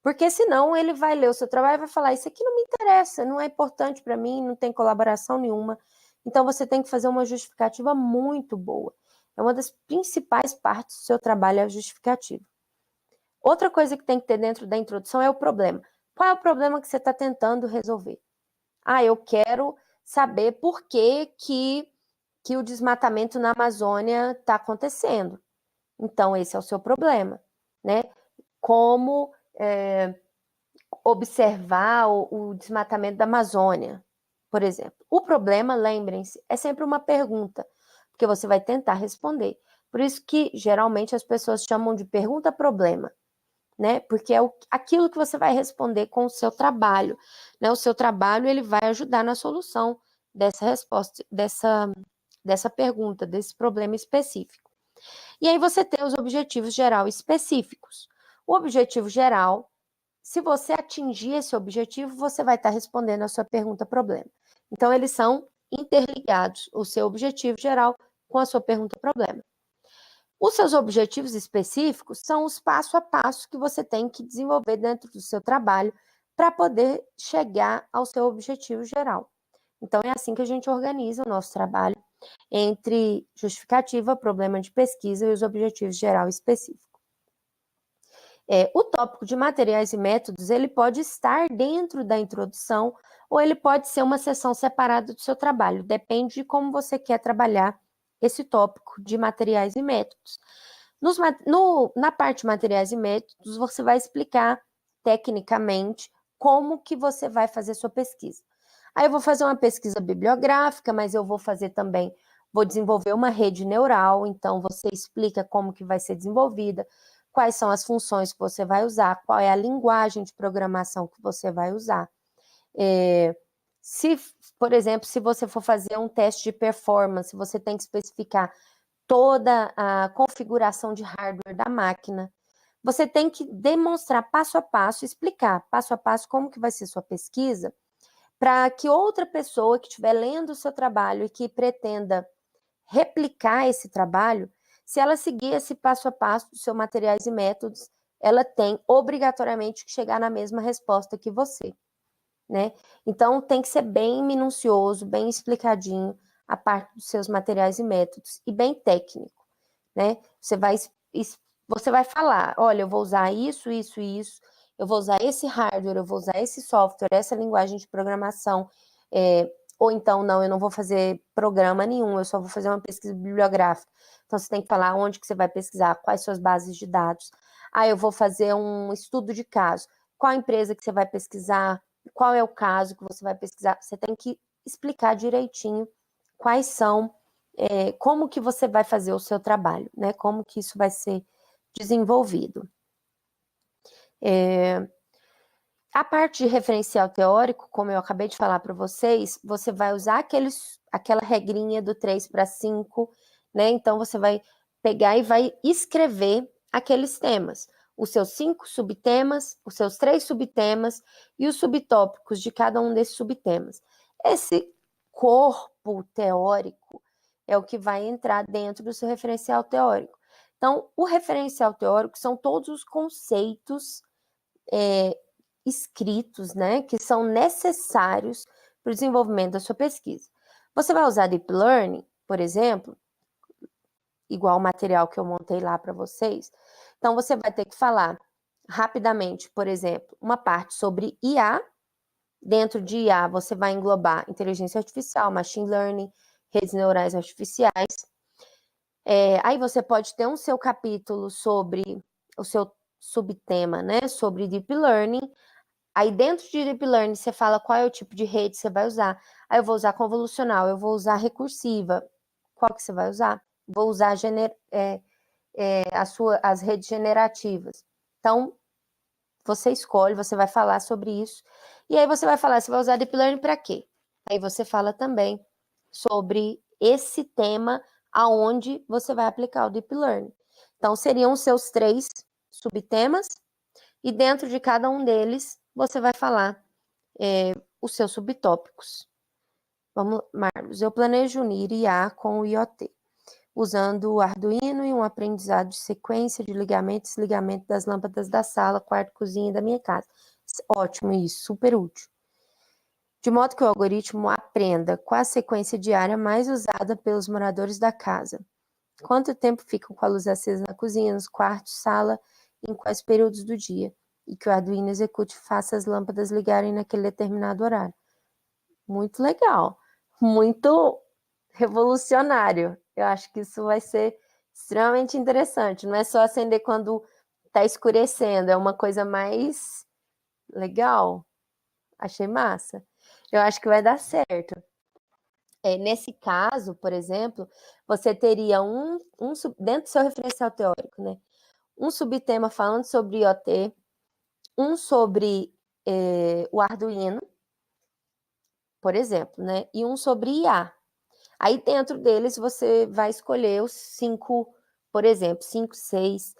Porque senão ele vai ler o seu trabalho e vai falar, isso aqui não me interessa, não é importante para mim, não tem colaboração nenhuma. Então você tem que fazer uma justificativa muito boa. É uma das principais partes do seu trabalho, é a justificativa. Outra coisa que tem que ter dentro da introdução é o problema. Qual é o problema que você está tentando resolver? Eu quero saber por que o desmatamento na Amazônia está acontecendo. Então, esse é o seu problema, né? Como observar o desmatamento da Amazônia, por exemplo. O problema, lembrem-se, é sempre uma pergunta, porque você vai tentar responder. Por isso que, geralmente, as pessoas chamam de pergunta-problema, né? Porque é aquilo que você vai responder com o seu trabalho, né? O seu trabalho, ele vai ajudar na solução dessa resposta, dessa pergunta, desse problema específico. E aí você tem os objetivos geral específicos. O objetivo geral, se você atingir esse objetivo, você vai estar respondendo a sua pergunta-problema. Então, eles são interligados, o seu objetivo geral com a sua pergunta-problema. Os seus objetivos específicos são os passo a passo que você tem que desenvolver dentro do seu trabalho para poder chegar ao seu objetivo geral. Então, é assim que a gente organiza o nosso trabalho entre justificativa, problema de pesquisa e os objetivos geral específico. O tópico de materiais e métodos, ele pode estar dentro da introdução ou ele pode ser uma seção separada do seu trabalho, depende de como você quer trabalhar esse tópico de materiais e métodos. Na parte de materiais e métodos, você vai explicar tecnicamente como que você vai fazer sua pesquisa. Aí eu vou fazer uma pesquisa bibliográfica, mas eu vou fazer também, vou desenvolver uma rede neural, então você explica como que vai ser desenvolvida, quais são as funções que você vai usar, qual é a linguagem de programação que você vai usar. Por exemplo, se você for fazer um teste de performance, você tem que especificar toda a configuração de hardware da máquina. Você tem que demonstrar passo a passo, explicar passo a passo como que vai ser sua pesquisa, para que outra pessoa que estiver lendo o seu trabalho e que pretenda replicar esse trabalho, se ela seguir esse passo a passo dos seus materiais e métodos, ela tem obrigatoriamente que chegar na mesma resposta que você, né? Então, tem que ser bem minucioso, bem explicadinho a parte dos seus materiais e métodos, e bem técnico, né? Você vai falar, olha, eu vou usar isso, isso e isso, eu vou usar esse hardware, eu vou usar esse software, essa linguagem de programação, ou então, não, eu não vou fazer programa nenhum, eu só vou fazer uma pesquisa bibliográfica. Então, você tem que falar onde que você vai pesquisar, quais suas bases de dados. Eu vou fazer um estudo de caso. Qual empresa que você vai pesquisar? Qual é o caso que você vai pesquisar? Você tem que explicar direitinho quais são, como que você vai fazer o seu trabalho, né? Como que isso vai ser desenvolvido. A parte de referencial teórico, como eu acabei de falar para vocês, você vai usar aquela regrinha do 3:5, né? Então, você vai pegar e vai escrever aqueles temas, os seus 5 subtemas, os seus 3 subtemas e os subtópicos de cada um desses subtemas. Esse corpo teórico é o que vai entrar dentro do seu referencial teórico. Então, o referencial teórico são todos os conceitos escritos, né, que são necessários para o desenvolvimento da sua pesquisa. Você vai usar Deep Learning, por exemplo, igual o material que eu montei lá para vocês. Então, você vai ter que falar rapidamente, por exemplo, uma parte sobre IA. Dentro de IA, você vai englobar inteligência artificial, machine learning, redes neurais artificiais. Aí você pode ter um seu capítulo sobre o seu subtema, né, sobre Deep Learning. Aí dentro de Deep Learning você fala qual é o tipo de rede que você vai usar. Aí eu vou usar convolucional, eu vou usar recursiva. Qual que você vai usar? Vou usar as redes generativas. Então, você escolhe, você vai falar sobre isso. E aí você vai falar, você vai usar Deep Learning para quê? Aí você fala também sobre esse tema aonde você vai aplicar o Deep Learning. Então, seriam os seus 3 subtemas, e dentro de cada um deles, você vai falar os seus subtópicos. Vamos, Marlos, eu planejo unir IA com o IoT, usando o Arduino e um aprendizado de sequência de ligamento e desligamento das lâmpadas da sala, quarto, cozinha da minha casa. Ótimo isso, super útil. De modo que o algoritmo aprenda qual a sequência diária mais usada pelos moradores da casa. Quanto tempo ficam com a luz acesa na cozinha, nos quartos, sala, em quais períodos do dia. E que o Arduino execute e faça as lâmpadas ligarem naquele determinado horário. Muito legal. Muito revolucionário. Eu acho que isso vai ser extremamente interessante. Não é só acender quando está escurecendo, é uma coisa mais legal. Achei massa. Eu acho que vai dar certo. Nesse caso, por exemplo, você teria dentro do seu referencial teórico, né? Um subtema falando sobre IoT, um sobre o Arduino, por exemplo, né? E um sobre IA. Aí dentro deles você vai escolher os 5, por exemplo, 5, 6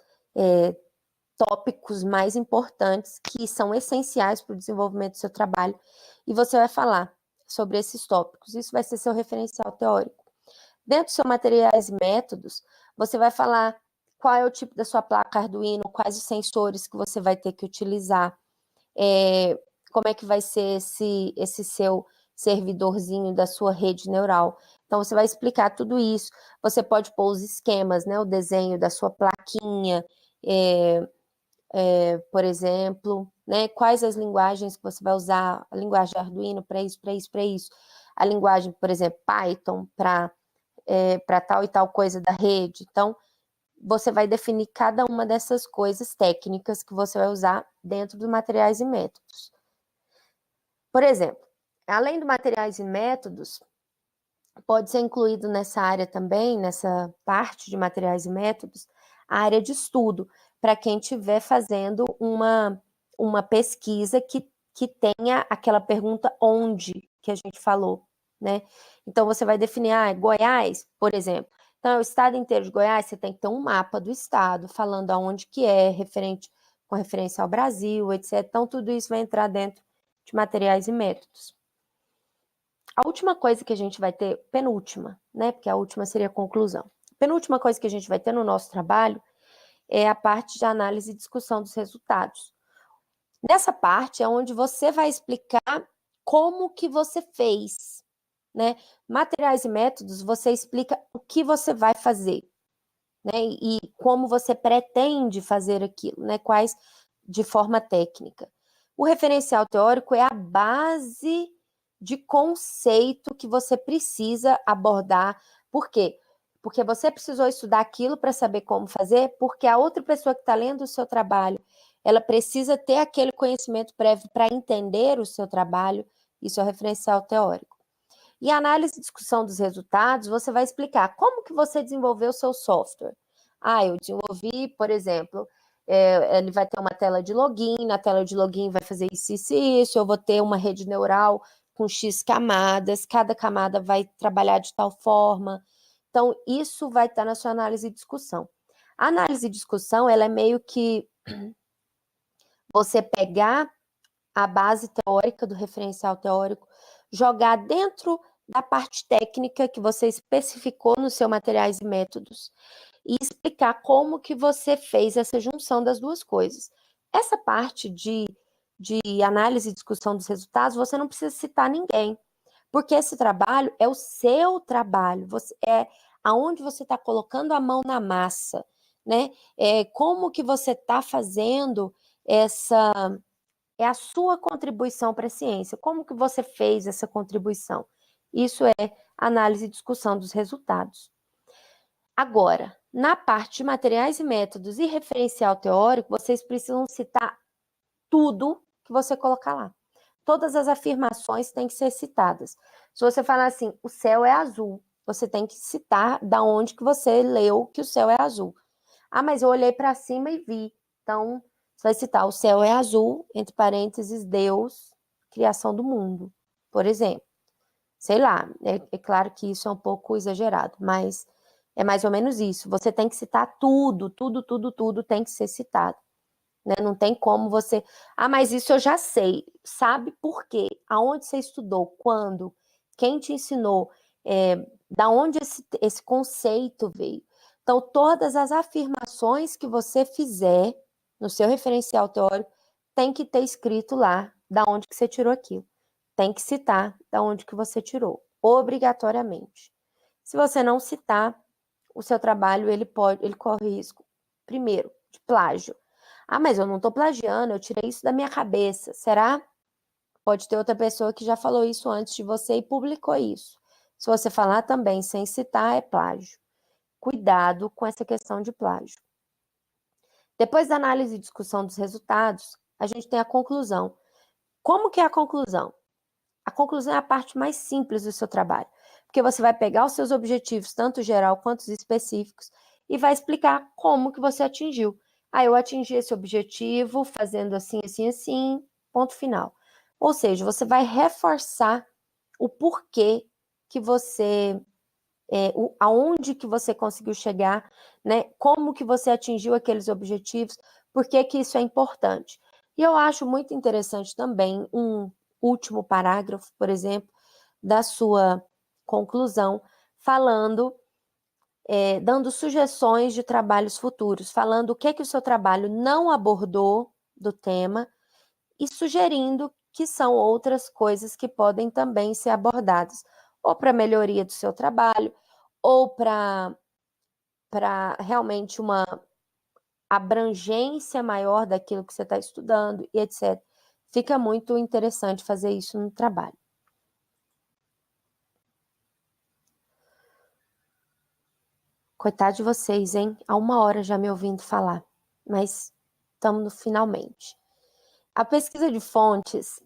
tópicos mais importantes que são essenciais para o desenvolvimento do seu trabalho, e você vai falar sobre esses tópicos. Isso vai ser seu referencial teórico. Dentro dos seus materiais e métodos, você vai falar qual é o tipo da sua placa Arduino, quais os sensores que você vai ter que utilizar, como é que vai ser esse seu servidorzinho da sua rede neural. Então, você vai explicar tudo isso. Você pode pôr os esquemas, né, o desenho da sua plaquinha, por exemplo, né, quais as linguagens que você vai usar, a linguagem Arduino para isso, para isso, para isso. A linguagem, por exemplo, Python para tal e tal coisa da rede. Então, você vai definir cada uma dessas coisas técnicas que você vai usar dentro dos materiais e métodos. Por exemplo, além de materiais e métodos, pode ser incluído nessa área também, nessa parte de materiais e métodos, a área de estudo, para quem estiver fazendo uma pesquisa que tenha aquela pergunta onde, que a gente falou, né? Então, você vai definir, Goiás, por exemplo. Então, o estado inteiro de Goiás, você tem que ter um mapa do estado, falando aonde que é, com referência ao Brasil, etc. Então, tudo isso vai entrar dentro de materiais e métodos. A última coisa que a gente vai ter, penúltima, né? Porque a última seria a conclusão. Penúltima coisa que a gente vai ter no nosso trabalho é a parte de análise e discussão dos resultados. Nessa parte é onde você vai explicar como que você fez, né? Materiais e métodos, você explica o que você vai fazer, né? E como você pretende fazer aquilo, né? Quais de forma técnica. O referencial teórico é a base de conceito que você precisa abordar. Por quê? Porque você precisou estudar aquilo para saber como fazer, porque a outra pessoa que está lendo o seu trabalho, ela precisa ter aquele conhecimento prévio para entender o seu trabalho. Isso é o referencial teórico. E a análise e discussão dos resultados, você vai explicar como que você desenvolveu o seu software. Eu desenvolvi, por exemplo, ele vai ter uma tela de login, na tela de login vai fazer isso, isso e isso, eu vou ter uma rede neural com X camadas, cada camada vai trabalhar de tal forma. Então, isso vai estar na sua análise e discussão. A análise e discussão, ela é meio que você pegar a base teórica do referencial teórico, jogar dentro da parte técnica que você especificou nos seus materiais e métodos e explicar como que você fez essa junção das duas coisas. Essa parte de análise e discussão dos resultados, você não precisa citar ninguém, porque esse trabalho é o seu trabalho, é aonde você está colocando a mão na massa, né? Como que você está fazendo é a sua contribuição para a ciência. Como que você fez essa contribuição? Isso é análise e discussão dos resultados. Agora, na parte de materiais e métodos e referencial teórico, vocês precisam citar tudo que você colocar lá. Todas as afirmações têm que ser citadas. Se você falar assim, o céu é azul, você tem que citar da onde que você leu que o céu é azul. Mas eu olhei para cima e vi. Então, você vai citar o céu é azul, entre parênteses, Deus, criação do mundo, por exemplo. Sei lá, é claro que isso é um pouco exagerado, mas é mais ou menos isso. Você tem que citar tudo, tudo, tudo, tudo tem que ser citado, né? Não tem como você. Ah, mas isso eu já sei. Sabe por quê? Aonde você estudou? Quando? Quem te ensinou? Da onde esse conceito veio? Então, todas as afirmações que você fizer no seu referencial teórico tem que ter escrito lá da onde que você tirou aquilo. Tem que citar da onde que você tirou, obrigatoriamente. Se você não citar, o seu trabalho ele corre risco, primeiro, de plágio. Ah, mas eu não estou plagiando, eu tirei isso da minha cabeça. Será? Pode ter outra pessoa que já falou isso antes de você e publicou isso. Se você falar também sem citar, é plágio. Cuidado com essa questão de plágio. Depois da análise e discussão dos resultados, a gente tem a conclusão. Como que é a conclusão? A conclusão é a parte mais simples do seu trabalho, porque você vai pegar os seus objetivos, tanto geral quanto os específicos, e vai explicar como que você atingiu. Ah, eu atingi esse objetivo fazendo assim, assim, assim, ponto final. Ou seja, você vai reforçar o porquê que você, aonde que você conseguiu chegar, né? Como que você atingiu aqueles objetivos, por que que isso é importante. E eu acho muito interessante também um último parágrafo, por exemplo, da sua conclusão, falando, dando sugestões de trabalhos futuros, falando o que que o seu trabalho não abordou do tema e sugerindo que são outras coisas que podem também ser abordadas, ou para melhoria do seu trabalho, ou para realmente uma abrangência maior daquilo que você está estudando e etc. Fica muito interessante fazer isso no trabalho. Coitado de vocês, hein? Há 1 hora já me ouvindo falar, mas estamos no finalmente. A pesquisa de fontes,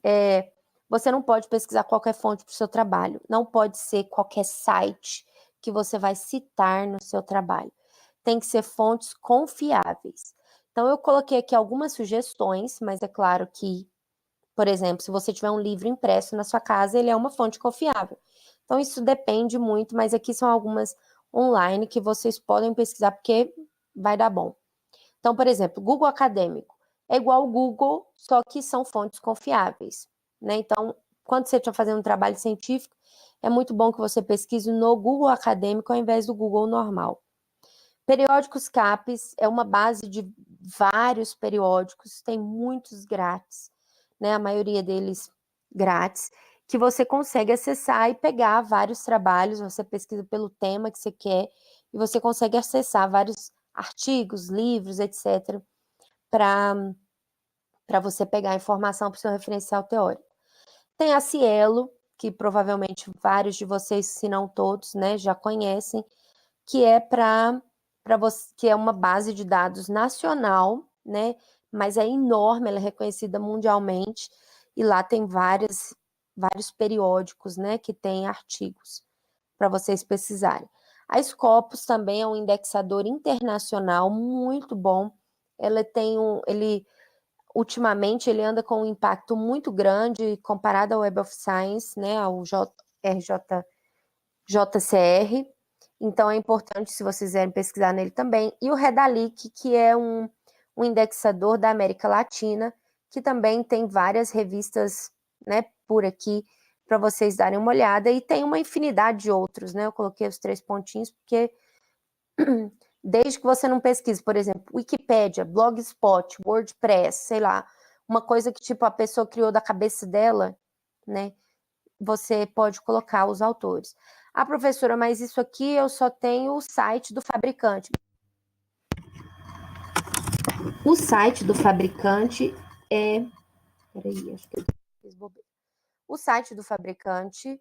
você não pode pesquisar qualquer fonte para o seu trabalho, não pode ser qualquer site que você vai citar no seu trabalho. Tem que ser fontes confiáveis. Então, eu coloquei aqui algumas sugestões, mas é claro que, por exemplo, se você tiver um livro impresso na sua casa, ele é uma fonte confiável. Então, isso depende muito, mas aqui são algumas online que vocês podem pesquisar, porque vai dar bom. Então, por exemplo, Google Acadêmico é igual ao Google, só que são fontes confiáveis, né? Então, quando você está fazendo um trabalho científico, é muito bom que você pesquise no Google Acadêmico ao invés do Google normal. Periódicos CAPES é uma base de vários periódicos, tem muitos grátis, né? A maioria deles grátis, que você consegue acessar e pegar vários trabalhos, você pesquisa pelo tema que você quer e você consegue acessar vários artigos, livros, etc., para você pegar informação para o seu referencial teórico. Tem a Cielo, que provavelmente vários de vocês, se não todos, né, já conhecem, que é que é uma base de dados nacional, né? Mas é enorme, ela é reconhecida mundialmente, e lá tem vários periódicos, né, que tem artigos para vocês pesquisarem. A Scopus também é um indexador internacional muito bom. Ultimamente ele anda com um impacto muito grande comparado ao Web of Science, né, ao JCR. Então é importante se vocês quiserem pesquisar nele também. E o Redalic, que é um indexador da América Latina, que também tem várias revistas, né, por aqui para vocês darem uma olhada, e tem uma infinidade de outros, né? Eu coloquei os 3 pontinhos porque desde que você não pesquise, por exemplo, Wikipédia, Blogspot, WordPress, sei lá, uma coisa que tipo a pessoa criou da cabeça dela, né? Você pode colocar os autores. Ah, professora, mas isso aqui eu só tenho o site do fabricante. O site do fabricante é... Peraí, acho que eu fiz bobeira. O site do fabricante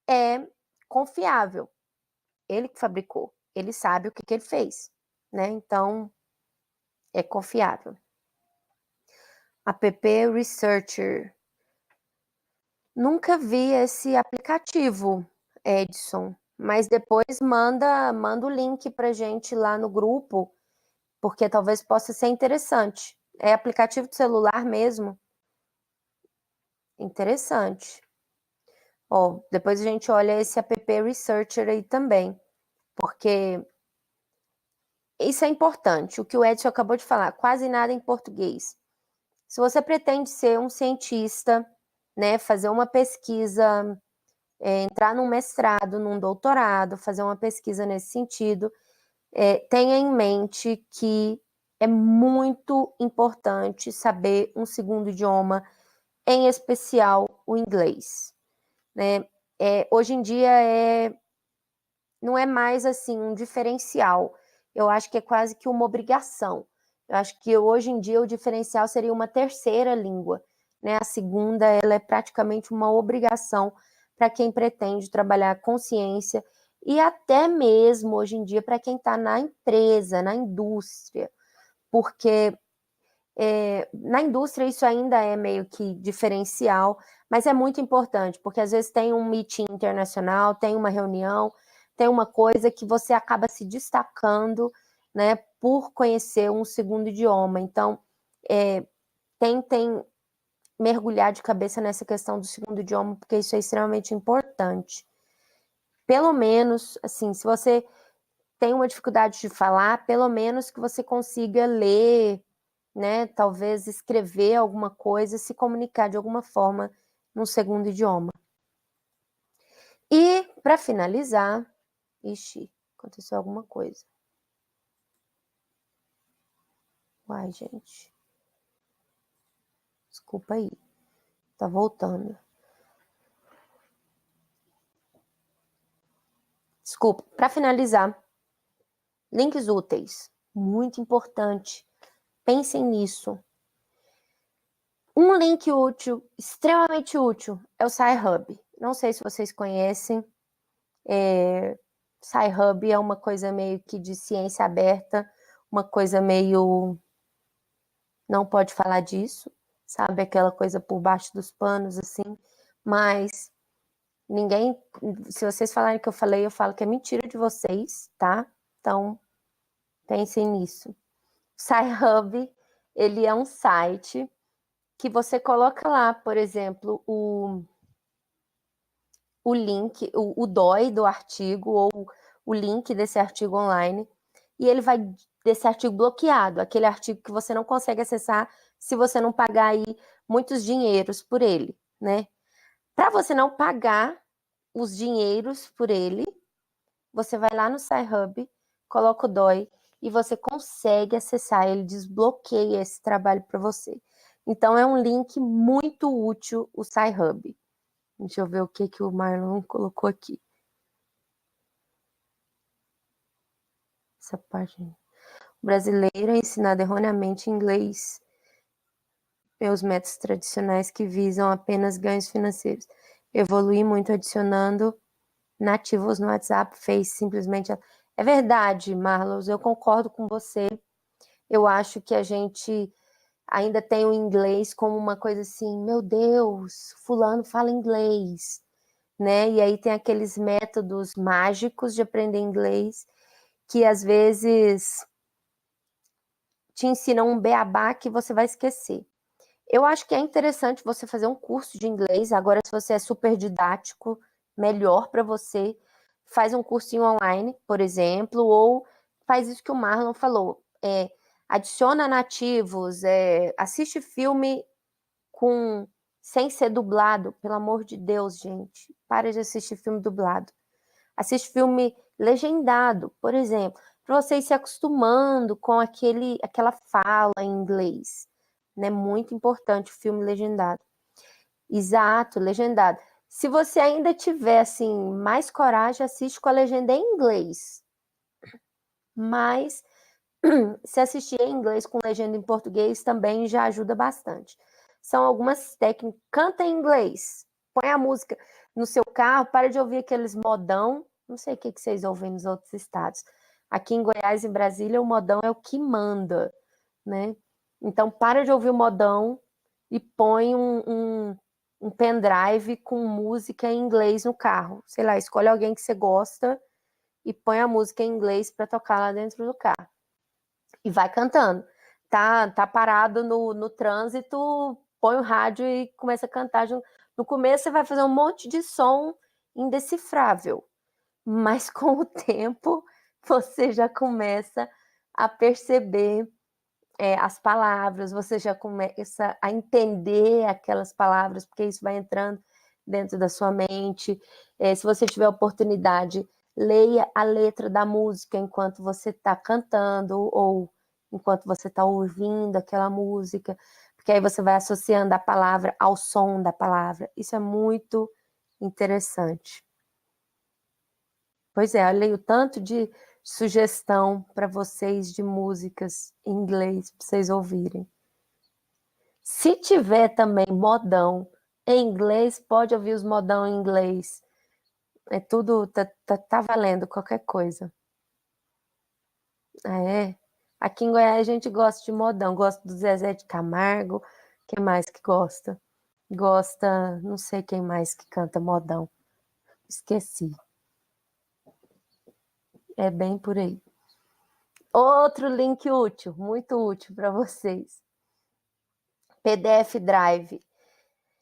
é confiável. Ele que fabricou. Ele sabe o que ele fez, né? Então, é confiável. App Researcher. Nunca vi esse aplicativo, Edson, mas depois manda o link pra gente lá no grupo, porque talvez possa ser interessante. É aplicativo de celular mesmo? Interessante. Ó, depois a gente olha esse app Researcher aí também, porque isso é importante. O que o Edson acabou de falar, quase nada em português. Se você pretende ser um cientista, né, fazer uma pesquisa, entrar num mestrado, num doutorado, fazer uma pesquisa nesse sentido, tenha em mente que é muito importante saber um segundo idioma, em especial o inglês, né? Hoje em dia não é mais assim um diferencial. Eu acho que é quase que uma obrigação. Eu acho que hoje em dia o diferencial seria uma terceira língua, né? A segunda, ela é praticamente uma obrigação para quem pretende trabalhar com ciência e até mesmo hoje em dia para quem está na empresa, na indústria, porque na indústria isso ainda é meio que diferencial, mas é muito importante, porque às vezes tem um meeting internacional, tem uma reunião, tem uma coisa que você acaba se destacando, né, por conhecer um segundo idioma. Então, tentem mergulhar de cabeça nessa questão do segundo idioma, porque isso é extremamente importante. Pelo menos, assim, se você tem uma dificuldade de falar, pelo menos que você consiga ler, né? Talvez escrever alguma coisa, se comunicar de alguma forma num segundo idioma. E, para finalizar, aconteceu alguma coisa. Uai, gente. Desculpa aí. Tá voltando. Desculpa. Para finalizar, links úteis. Muito importante. Pensem nisso. Um link útil, extremamente útil, é o Sci-Hub. Não sei se vocês conhecem. Sci-Hub é uma coisa meio que de ciência aberta, uma coisa meio... não pode falar disso, sabe? Aquela coisa por baixo dos panos, assim. Mas ninguém... se vocês falarem que eu falei, eu falo que é mentira de vocês, tá? Então, pensem nisso. Sci-Hub, ele é um site que você coloca lá, por exemplo, o link, o DOI do artigo ou o link desse artigo online, e ele vai desse artigo bloqueado, aquele artigo que você não consegue acessar se você não pagar aí muitos dinheiros por ele, né? Para você não pagar os dinheiros por ele, você vai lá no Sci-Hub, coloca o DOI e você consegue acessar, ele desbloqueia esse trabalho para você. Então é um link muito útil o Sci-Hub. Deixa eu ver o que o Marlon colocou aqui. Essa página. O brasileiro é ensinado erroneamente inglês pelos métodos tradicionais que visam apenas ganhos financeiros. Evolui muito adicionando nativos no WhatsApp, Face, simplesmente... É verdade, Marlon, eu concordo com você. Eu acho que a gente ainda tem o inglês como uma coisa assim, meu Deus, fulano fala inglês, né? E aí tem aqueles métodos mágicos de aprender inglês que às vezes te ensinam um beabá que você vai esquecer. Eu acho que é interessante você fazer um curso de inglês. Agora, se você é super didático, melhor para você. Faz um cursinho online, por exemplo, ou faz isso que o Marlon falou. Adiciona nativos, assiste filme sem ser dublado. Pelo amor de Deus, gente. Para de assistir filme dublado. Assiste filme legendado, por exemplo, para você ir se acostumando com aquela fala em inglês. É muito importante o filme legendado. Exato, legendado. Se você ainda tiver assim mais coragem, assiste com a legenda em inglês. Mas se assistir em inglês com legenda em português também já ajuda bastante. São algumas técnicas. Canta em inglês. Põe a música no seu carro, para de ouvir aqueles modão. Não sei o que vocês ouvem nos outros estados. Aqui em Goiás e Brasília, o modão é o que manda, né? Então, para de ouvir o modão e põe um pendrive com música em inglês no carro. Sei lá, escolhe alguém que você gosta e põe a música em inglês para tocar lá dentro do carro. E vai cantando. Tá parado no trânsito, põe o rádio e começa a cantar no No começo você vai fazer um monte de som indecifrável, mas com o tempo você já começa a perceber as palavras, você já começa a entender aquelas palavras, porque isso vai entrando dentro da sua mente. Se você tiver oportunidade, leia a letra da música enquanto você está cantando ou enquanto você está ouvindo aquela música, porque aí você vai associando a palavra ao som da palavra. Isso é muito interessante. Pois é, eu leio tanto de sugestão para vocês de músicas em inglês, para vocês ouvirem. Se tiver também modão em inglês, pode ouvir os modão em inglês. É tudo, tá valendo qualquer coisa. Aqui em Goiás a gente gosta de modão, gosta do Zezé de Camargo, quem mais que gosta? Gosta, não sei quem mais que canta modão, esqueci. É bem por aí. Outro link útil, muito útil para vocês. PDF Drive.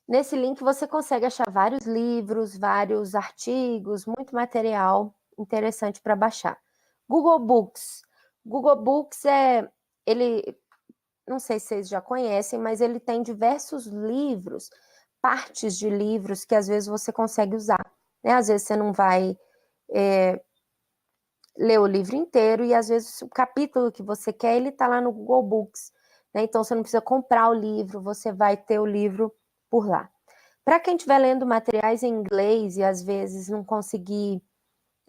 Nesse link você consegue achar vários livros, vários artigos, muito material interessante para baixar. Google Books. Google Books não sei se vocês já conhecem, mas ele tem diversos livros, partes de livros que às vezes você consegue usar, né? Às vezes você não vai ler o livro inteiro e às vezes o capítulo que você quer, ele está lá no Google Books, né? Então você não precisa comprar o livro, você vai ter o livro por lá. Para quem estiver lendo materiais em inglês e às vezes não conseguir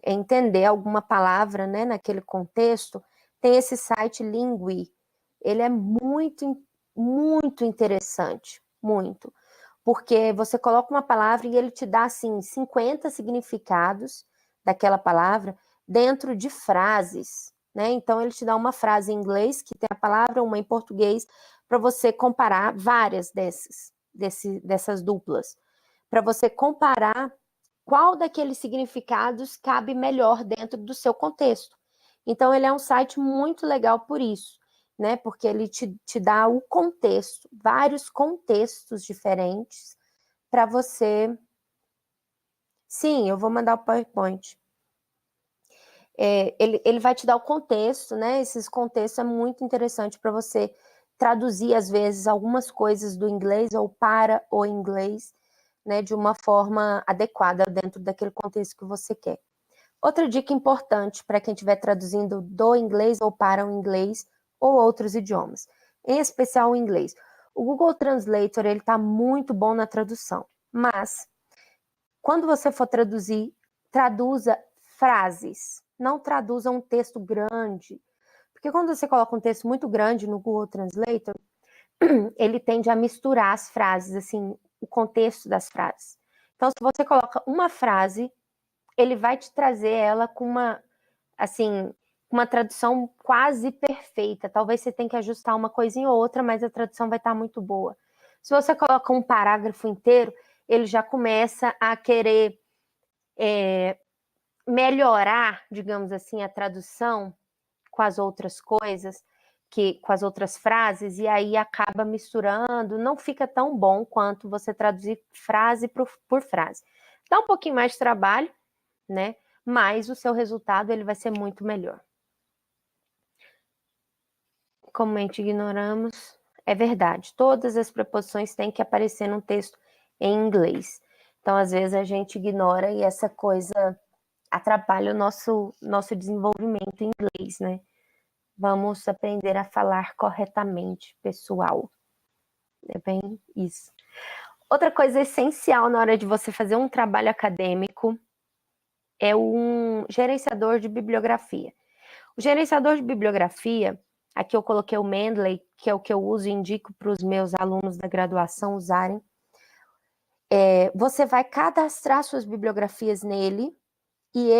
entender alguma palavra, né, naquele contexto, tem esse site Lingui. Ele é muito, muito interessante, muito. Porque você coloca uma palavra e ele te dá, assim, 50 significados daquela palavra dentro de frases, né? Então, ele te dá uma frase em inglês que tem a palavra, uma em português, para você comparar várias dessas duplas. Para você comparar qual daqueles significados cabe melhor dentro do seu contexto. Então, ele é um site muito legal por isso, né? Porque ele te dá o contexto, vários contextos diferentes para você. Sim, eu vou mandar o PowerPoint. Ele vai te dar o contexto, né? Esses contextos é muito interessante para você traduzir, às vezes, algumas coisas do inglês ou para o inglês, né? De uma forma adequada dentro daquele contexto que você quer. Outra dica importante para quem estiver traduzindo do inglês ou para o inglês ou outros idiomas, em especial o inglês. O Google Translator, ele está muito bom na tradução, mas quando você for traduzir, traduza frases, não traduza um texto grande, porque quando você coloca um texto muito grande no Google Translator, ele tende a misturar as frases, assim, o contexto das frases. Então, se você coloca uma frase, ele vai te trazer ela com uma tradução quase perfeita. Talvez você tenha que ajustar uma coisinha ou outra, mas a tradução vai estar muito boa. Se você coloca um parágrafo inteiro, ele já começa a querer melhorar, digamos assim, a tradução com as outras coisas, com as outras frases, e aí acaba misturando, não fica tão bom quanto você traduzir frase por frase. Dá um pouquinho mais de trabalho, né? Mas o seu resultado ele vai ser muito melhor. Comumente ignoramos, é verdade. Todas as preposições têm que aparecer no texto em inglês. Então, às vezes, a gente ignora e essa coisa atrapalha o nosso desenvolvimento em inglês, né? Vamos aprender a falar corretamente, pessoal. É bem isso. Outra coisa essencial na hora de você fazer um trabalho acadêmico é um gerenciador de bibliografia. O gerenciador de bibliografia, aqui eu coloquei o Mendeley, que é o que eu uso e indico para os meus alunos da graduação usarem. Você vai cadastrar suas bibliografias nele e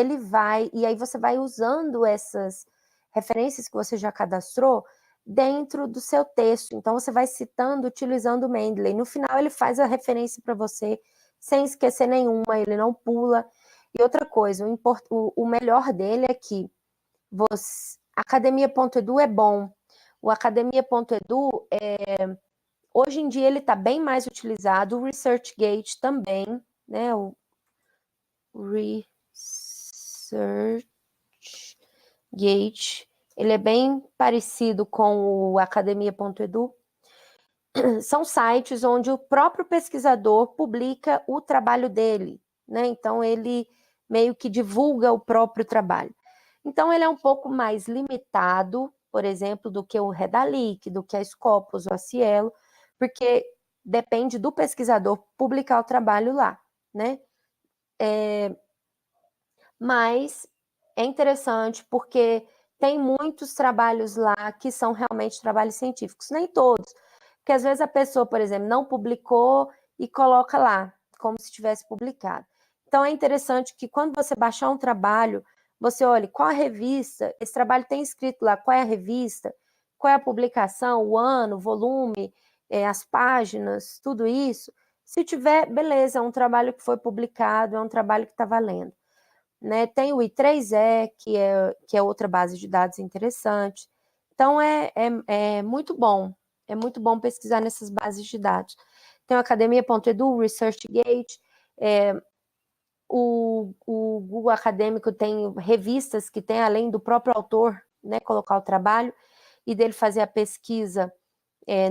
aí você vai usando essas referências que você já cadastrou dentro do seu texto. Então você vai citando, utilizando o Mendeley. No final ele faz a referência para você sem esquecer nenhuma, ele não pula. E outra coisa, o melhor dele é que academia.edu é bom. O academia.edu Hoje em dia ele está bem mais utilizado, o ResearchGate também, né? O ResearchGate, ele é bem parecido com o academia.edu. São sites onde o próprio pesquisador publica o trabalho dele, né? Então ele meio que divulga o próprio trabalho. Então ele é um pouco mais limitado, por exemplo, do que o Redalyc, do que a Scopus ou a Cielo, porque depende do pesquisador publicar o trabalho lá, né? Mas é interessante porque tem muitos trabalhos lá que são realmente trabalhos científicos, nem todos, porque às vezes a pessoa, por exemplo, não publicou e coloca lá, como se tivesse publicado. Então é interessante que quando você baixar um trabalho, você olhe qual a revista, esse trabalho tem escrito lá qual é a revista, qual é a publicação, o ano, o volume, as páginas, tudo isso. Se tiver, beleza, é um trabalho que foi publicado, é um trabalho que está valendo. Né? Tem o I3E, que é outra base de dados interessante. Então, é muito bom pesquisar nessas bases de dados. Tem o academia.edu, o ResearchGate, o Google Acadêmico tem revistas que tem, além do próprio autor, né, colocar o trabalho, e dele fazer a pesquisa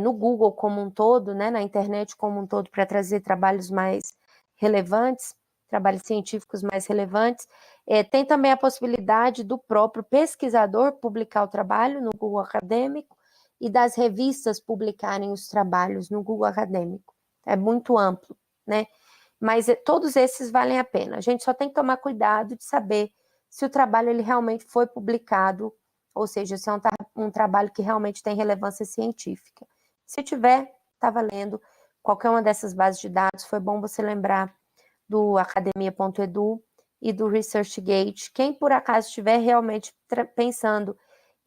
no Google como um todo, né, na internet como um todo, para trazer trabalhos mais relevantes, trabalhos científicos mais relevantes. Tem também a possibilidade do próprio pesquisador publicar o trabalho no Google Acadêmico e das revistas publicarem os trabalhos no Google Acadêmico. É muito amplo, né? Mas todos esses valem a pena. A gente só tem que tomar cuidado de saber se o trabalho ele realmente foi publicado, ou seja, se é um trabalho que realmente tem relevância científica. Se tiver, está valendo. Qualquer uma dessas bases de dados, foi bom você lembrar do academia.edu e do ResearchGate. Quem por acaso estiver realmente pensando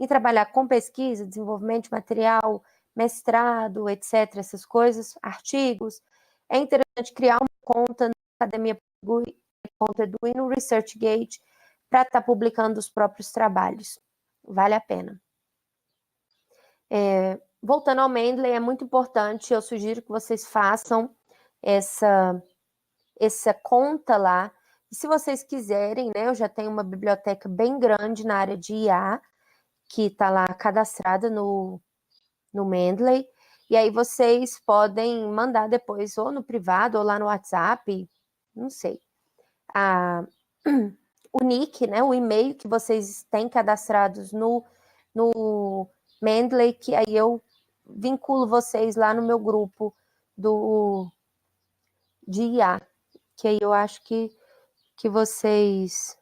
em trabalhar com pesquisa, desenvolvimento de material, mestrado, etc., essas coisas, artigos, é interessante criar uma conta no academia.edu e no ResearchGate para estar publicando os próprios trabalhos. Vale a pena. Voltando ao Mendeley, é muito importante, eu sugiro que vocês façam essa conta lá. E se vocês quiserem, né, eu já tenho uma biblioteca bem grande na área de IA, que está lá cadastrada no Mendeley, e aí vocês podem mandar depois, ou no privado, ou lá no WhatsApp, não sei, o nick, né, o e-mail que vocês têm cadastrados no Mendeley, que aí eu vinculo vocês lá no meu grupo de IA, que aí eu acho que vocês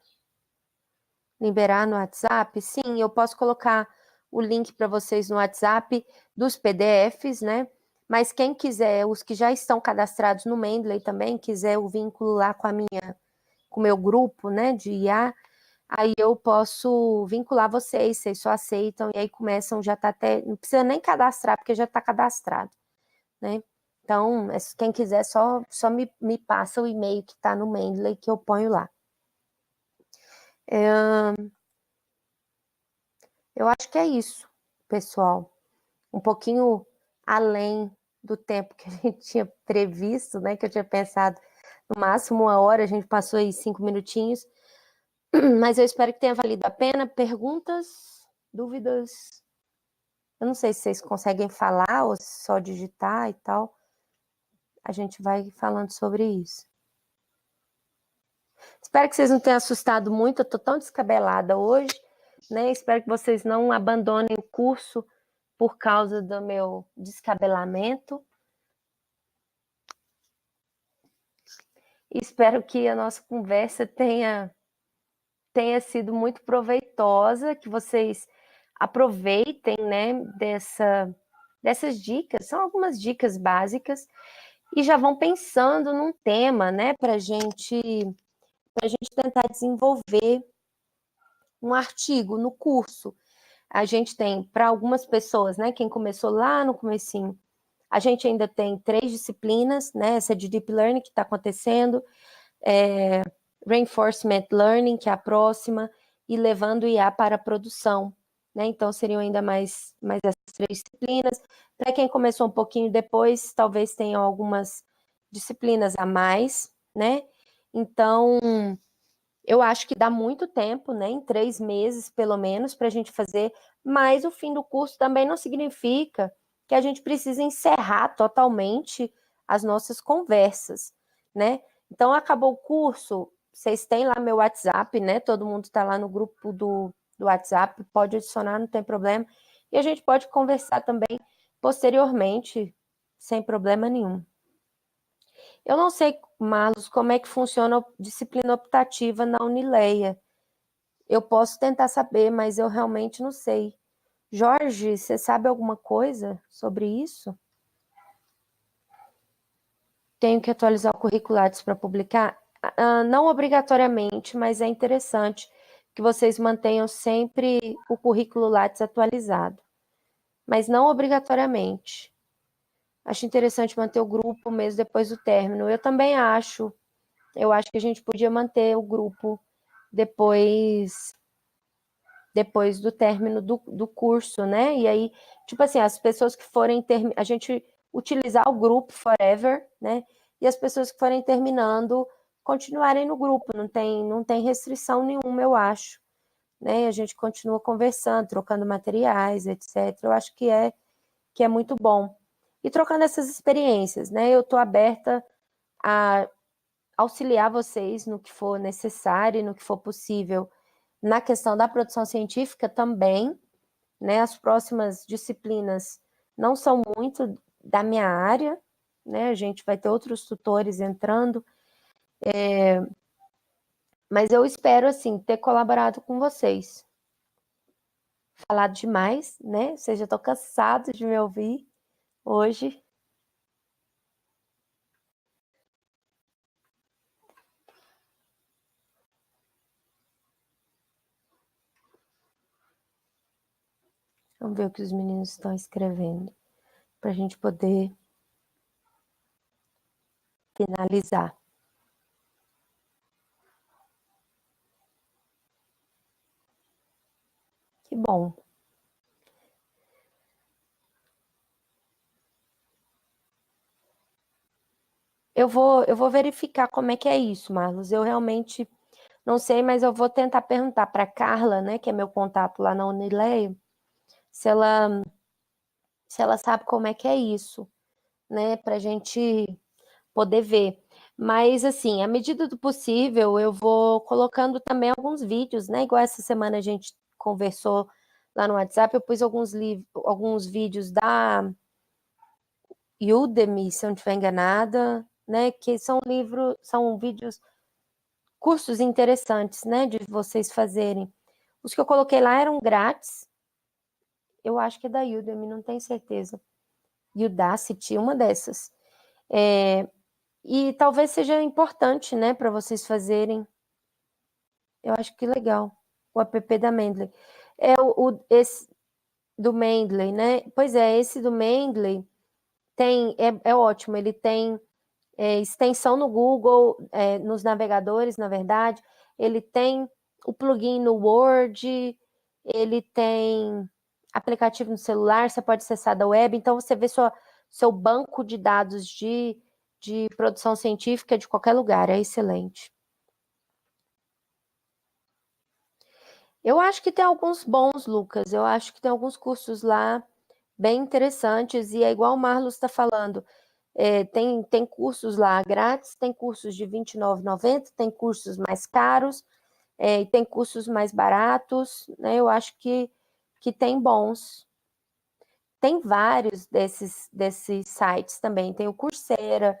liberar no WhatsApp, sim, eu posso colocar o link para vocês no WhatsApp dos PDFs, né? Mas quem quiser, os que já estão cadastrados no Mendeley também, quiser o vínculo lá com o meu grupo, né, de IA, aí eu posso vincular vocês só aceitam, e aí começam, já tá até, não precisa nem cadastrar, porque já está cadastrado, né? Então, quem quiser, só me passa o e-mail que está no Mendeley, que eu ponho lá. Eu acho que é isso, pessoal. Um pouquinho além do tempo que a gente tinha previsto, né? Que eu tinha pensado no máximo 1 hora, a gente passou aí 5 minutinhos. Mas eu espero que tenha valido a pena. Perguntas, dúvidas? Eu não sei se vocês conseguem falar ou só digitar e tal. A gente vai falando sobre isso. Espero que vocês não tenham assustado muito. Eu tô tão descabelada hoje, né? Espero que vocês não abandonem o curso por causa do meu descabelamento. Espero que a nossa conversa tenha sido muito proveitosa, que vocês aproveitem, né, dessas dicas. São algumas dicas básicas e já vão pensando num tema, né, para a gente tentar desenvolver um artigo no curso. A gente tem, para algumas pessoas, né, quem começou lá no comecinho, a gente ainda tem 3 disciplinas, né, essa de Deep Learning que está acontecendo, Reinforcement Learning, que é a próxima, e levando IA para a produção. né? Então seriam ainda mais essas 3 disciplinas. Para quem começou um pouquinho depois, talvez tenham algumas disciplinas a mais, né? Então, eu acho que dá muito tempo, né? Em 3 meses, pelo menos, para a gente fazer, mas o fim do curso também não significa que a gente precisa encerrar totalmente as nossas conversas, né? Então, acabou o curso, vocês têm lá meu WhatsApp, né? Todo mundo está lá no grupo do WhatsApp, pode adicionar, não tem problema. E a gente pode conversar também posteriormente, sem problema nenhum. Eu não sei, Marlos, como é que funciona a disciplina optativa na Unileia. Eu posso tentar saber, mas eu realmente não sei. Jorge, você sabe alguma coisa sobre isso? Tenho que atualizar o currículo Lattes para publicar? Não obrigatoriamente, mas é interessante que vocês mantenham sempre o currículo Lattes atualizado. Mas não obrigatoriamente. Acho interessante manter o grupo mesmo depois do término. Eu também acho. Eu acho que a gente podia manter o grupo depois do término do curso, né? E aí, tipo assim, as pessoas que forem a gente utilizar o grupo forever, né? E as pessoas que forem terminando continuarem no grupo, não tem restrição nenhuma, eu acho, né? A gente continua conversando, trocando materiais, etc. Eu acho que é muito bom. E trocando essas experiências, né? Eu estou aberta a auxiliar vocês no que for necessário e no que for possível na questão da produção científica também, né? As próximas disciplinas não são muito da minha área, né? A gente vai ter outros tutores entrando, mas eu espero, assim, ter colaborado com vocês. Falado demais, né? Vocês já estão cansados de me ouvir hoje. Vamos ver o que os meninos estão escrevendo, para a gente poder finalizar. Que bom. Eu vou verificar como é que é isso, Marlos. Eu realmente não sei, mas eu vou tentar perguntar para Carla, né, que é meu contato lá na Unileia, se ela sabe como é que é isso, né, para a gente poder ver. Mas, assim, à medida do possível, eu vou colocando também alguns vídeos, né, igual essa semana a gente conversou lá no WhatsApp, eu pus alguns vídeos da Udemy, se eu não estiver enganada, né, que são vídeos, cursos interessantes, né, de vocês fazerem. Os que eu coloquei lá eram grátis, eu acho que é da Udemy, não tenho certeza. Udacity, uma dessas. E talvez seja importante, né, para vocês fazerem. Eu acho que legal. O app da Mendeley. Esse do Mendeley, né? Pois é, esse do Mendeley é ótimo. Ele tem extensão no Google, nos navegadores, na verdade. Ele tem o plugin no Word, ele tem aplicativo no celular, você pode acessar da web, então você vê seu banco de dados de produção científica de qualquer lugar, é excelente. Eu acho que tem alguns bons, Lucas, eu acho que tem alguns cursos lá bem interessantes, e é igual o Marlos está falando, tem cursos lá grátis, tem cursos de R$ 29,90, tem cursos mais caros, e tem cursos mais baratos, né? Eu acho que tem bons. Tem vários desses sites também. Tem o Coursera,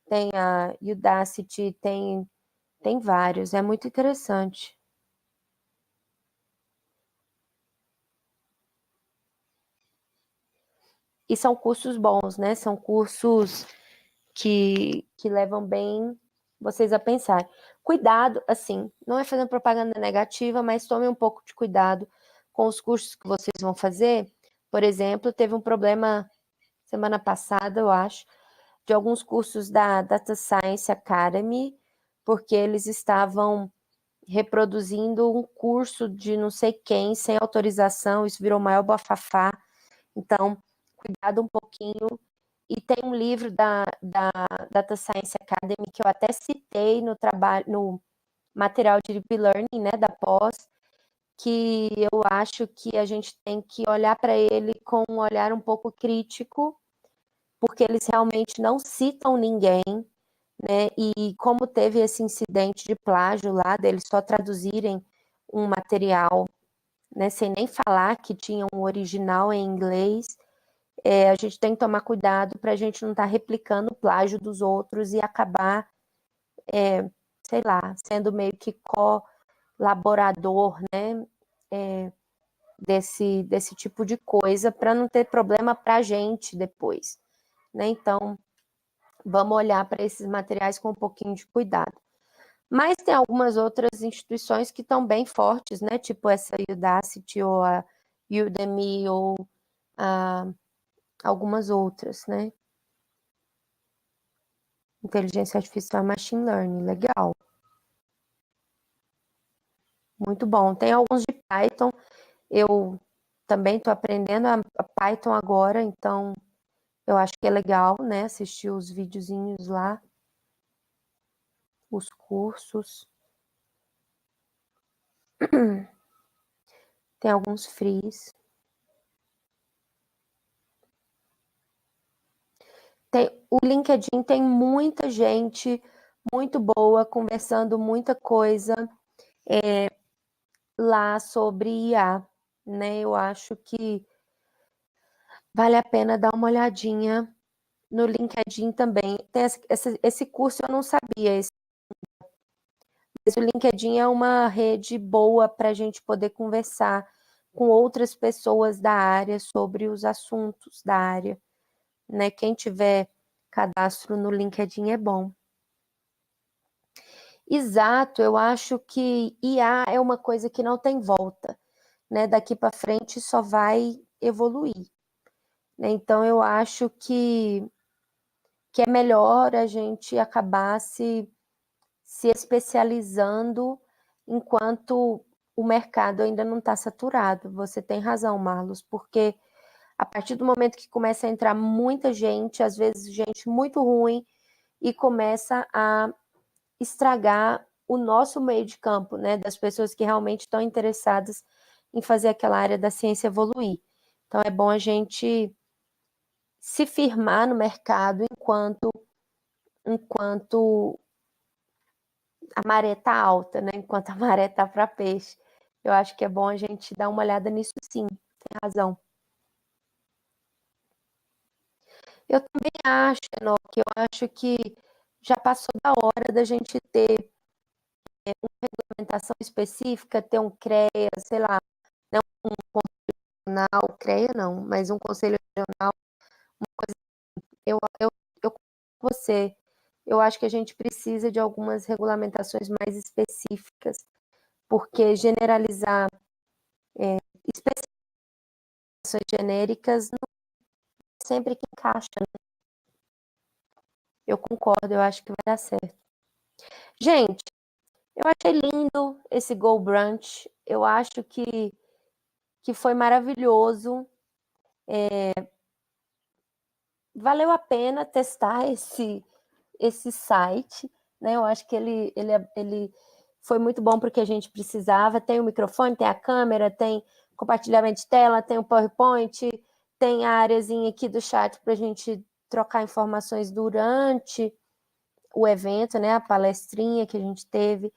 tem a Udacity, tem vários. É muito interessante. E são cursos bons, né? São cursos que levam bem vocês a pensar. Cuidado, assim, não é fazendo propaganda negativa, mas tome um pouco de cuidado com os cursos que vocês vão fazer. Por exemplo, teve um problema semana passada, eu acho, de alguns cursos da Data Science Academy, porque eles estavam reproduzindo um curso de não sei quem, sem autorização, isso virou o maior bafafá. Então, cuidado um pouquinho. E tem um livro da Data Science Academy que eu até citei no trabalho, no material de Deep Learning, né, da pós, que eu acho que a gente tem que olhar para ele com um olhar um pouco crítico, porque eles realmente não citam ninguém, né? E como teve esse incidente de plágio lá, deles só traduzirem um material, né, sem nem falar que tinha um original em inglês, a gente tem que tomar cuidado para a gente não estar replicando o plágio dos outros e acabar, sei lá, sendo meio que colaborador, né, desse tipo de coisa, para não ter problema para a gente depois, né? Então, vamos olhar para esses materiais com um pouquinho de cuidado. Mas tem algumas outras instituições que estão bem fortes, né? Tipo essa Udacity ou a Udemy ou algumas outras, né? Inteligência artificial e machine learning, legal. Muito bom. Tem alguns de Python. Eu também estou aprendendo a Python agora, então eu acho que é legal, né? Assistir os videozinhos lá, os cursos. Tem alguns frees. O LinkedIn tem muita gente muito boa, conversando muita coisa lá sobre IA, né? Eu acho que vale a pena dar uma olhadinha no LinkedIn também. Tem esse curso eu não sabia, mas o LinkedIn é uma rede boa para a gente poder conversar com outras pessoas da área sobre os assuntos da área, né? Quem tiver cadastro no LinkedIn é bom. Exato, eu acho que IA é uma coisa que não tem volta, né? Daqui para frente só vai evoluir, né? Então eu acho que é melhor a gente acabar se especializando enquanto o mercado ainda não está saturado. Você tem razão, Marlos, porque a partir do momento que começa a entrar muita gente, às vezes gente muito ruim, e começa a estragar o nosso meio de campo, né, das pessoas que realmente estão interessadas em fazer aquela área da ciência evoluir. Então é bom a gente se firmar no mercado enquanto a maré tá alta, né? Enquanto a maré tá para peixe. Eu acho que é bom a gente dar uma olhada nisso, sim. Tem razão. Eu também acho, Enoque, eu acho que já passou da hora da gente ter regulamentação específica, ter um CREA, sei lá, não um conselho, CREA não, mas um conselho regional. Eu com você, eu acho que a gente precisa de algumas regulamentações mais específicas, porque generalizar especificações genéricas não é sempre que encaixa, né? Eu concordo, eu acho que vai dar certo. Gente, eu achei lindo esse Go Brunch. Eu acho que foi maravilhoso. Valeu a pena testar esse site, né? Eu acho que ele foi muito bom porque a gente precisava. Tem o microfone, tem a câmera, tem compartilhamento de tela, tem o PowerPoint, tem a areazinha aqui do chat para a gente trocar informações durante o evento, né? A palestrinha que a gente teve.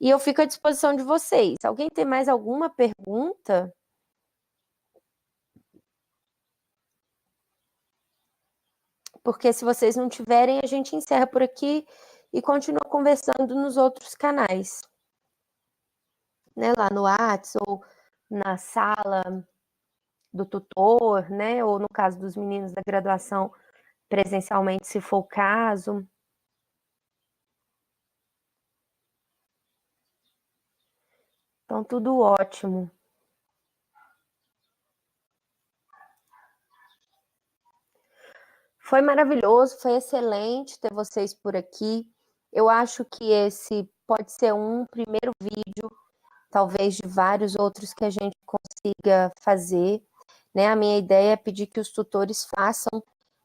E eu fico à disposição de vocês. Alguém tem mais alguma pergunta? Porque se vocês não tiverem, a gente encerra por aqui e continua conversando nos outros canais, né? Lá no Whats ou na sala do tutor, né? Ou no caso dos meninos da graduação, presencialmente, se for o caso. Então, tudo ótimo. Foi maravilhoso, foi excelente ter vocês por aqui. Eu acho que esse pode ser um primeiro vídeo, talvez de vários outros que a gente consiga fazer, né? A minha ideia é pedir que os tutores façam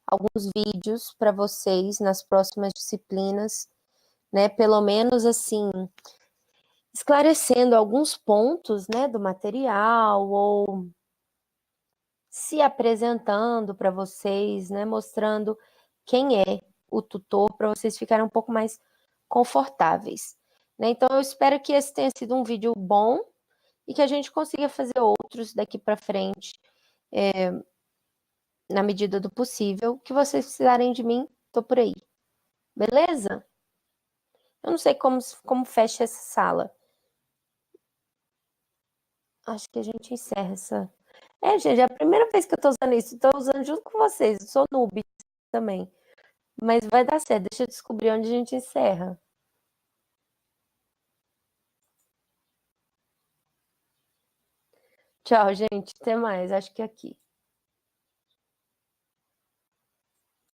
alguns vídeos para vocês nas próximas disciplinas, né? Pelo menos assim, esclarecendo alguns pontos, né, do material ou se apresentando para vocês, né, mostrando quem é o tutor para vocês ficarem um pouco mais confortáveis, né? Então eu espero que esse tenha sido um vídeo bom e que a gente consiga fazer outros daqui para frente, na medida do possível. Que vocês precisarem de mim, tô por aí. Beleza? Eu não sei como fecha essa sala. Acho que a gente encerra essa. Gente, é a primeira vez que eu tô usando isso. Tô usando junto com vocês. Eu sou noob também. Mas vai dar certo. Deixa eu descobrir onde a gente encerra. Tchau, gente. Até mais. Acho que é aqui.